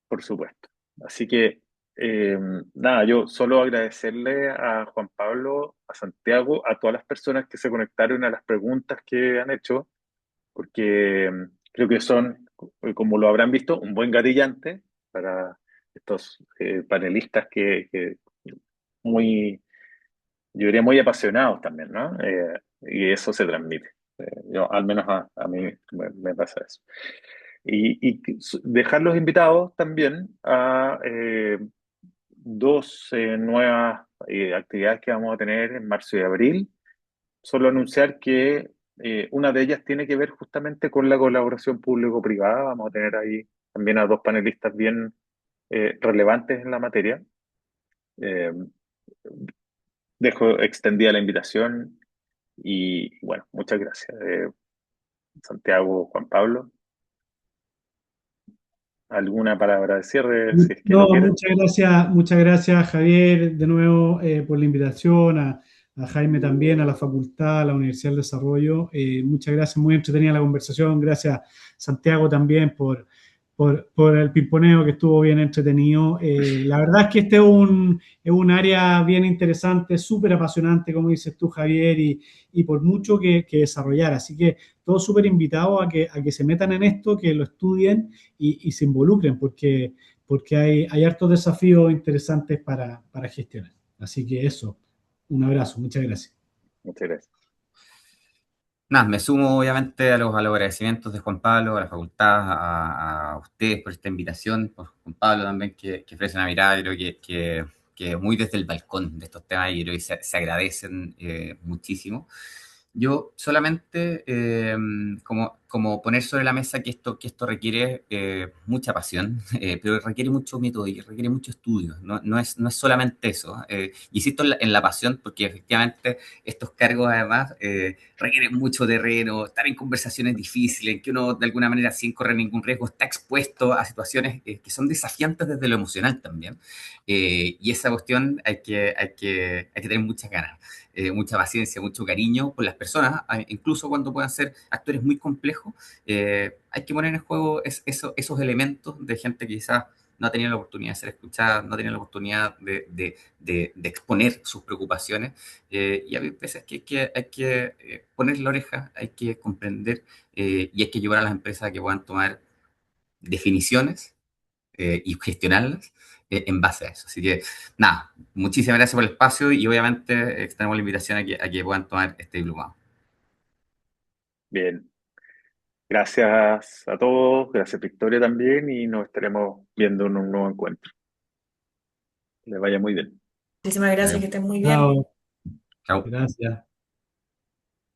por supuesto. Así que, eh, nada, yo solo agradecerle a Juan Pablo, a Santiago, a todas las personas que se conectaron a las preguntas que han hecho, porque creo que son, como lo habrán visto, un buen gatillante para estos panelistas que muy, yo diría muy apasionados también, ¿no? Y eso se transmite. Yo, al menos a mí me pasa eso. Y dejar los invitados también a dos nuevas actividades que vamos a tener en marzo y abril. Solo anunciar que una de ellas tiene que ver justamente con la colaboración público-privada. Vamos a tener ahí también a dos panelistas bien relevantes en la materia. Eh, Dejo extendida la invitación Y bueno, muchas gracias. Santiago, Juan Pablo, ¿alguna palabra de cierre si es que No, lo quieren? muchas gracias Javier de nuevo por la invitación, a Jaime también, a la facultad, a la Universidad del Desarrollo. Muchas gracias, muy entretenida la conversación. Gracias Santiago también por el pimponeo que estuvo bien entretenido. La verdad es que este es un área bien interesante, súper apasionante, como dices tú Javier, y por mucho que desarrollar. Así que todos súper invitados a que se metan en esto, que lo estudien y se involucren, porque hay hartos desafíos interesantes para gestionar. Así que eso, un abrazo, muchas gracias. Muchas gracias. Nada, me sumo obviamente a los agradecimientos de Juan Pablo, a la facultad, a ustedes por esta invitación, por Juan Pablo también que ofrece una mirada, creo que muy desde el balcón de estos temas y creo que se agradecen muchísimo. Yo solamente como poner sobre la mesa que esto requiere mucha pasión, pero requiere mucho método y requiere mucho estudio. No es solamente eso. Insisto en la pasión porque efectivamente estos cargos además requieren mucho terreno, estar en conversaciones difíciles, en que uno de alguna manera sin correr ningún riesgo está expuesto a situaciones que son desafiantes desde lo emocional también. Y esa cuestión hay que tener muchas ganas, mucha paciencia, mucho cariño por las personas, incluso cuando puedan ser actores muy complejos. Hay que poner en juego esos elementos de gente que quizás no ha tenido la oportunidad de ser escuchada, no ha tenido la oportunidad de exponer sus preocupaciones. Y a veces que hay que poner la oreja, hay que comprender y hay que ayudar a las empresas a que puedan tomar definiciones y gestionarlas en base a eso. Así que, nada, muchísimas gracias por el espacio y obviamente extendemos la invitación a que puedan tomar este diplomado. Bien. Gracias a todos, gracias Victoria también y nos estaremos viendo en un nuevo encuentro. Que les vaya muy bien. Muchísimas gracias, que Adiós. estén muy bien. Chao, Chao. gracias.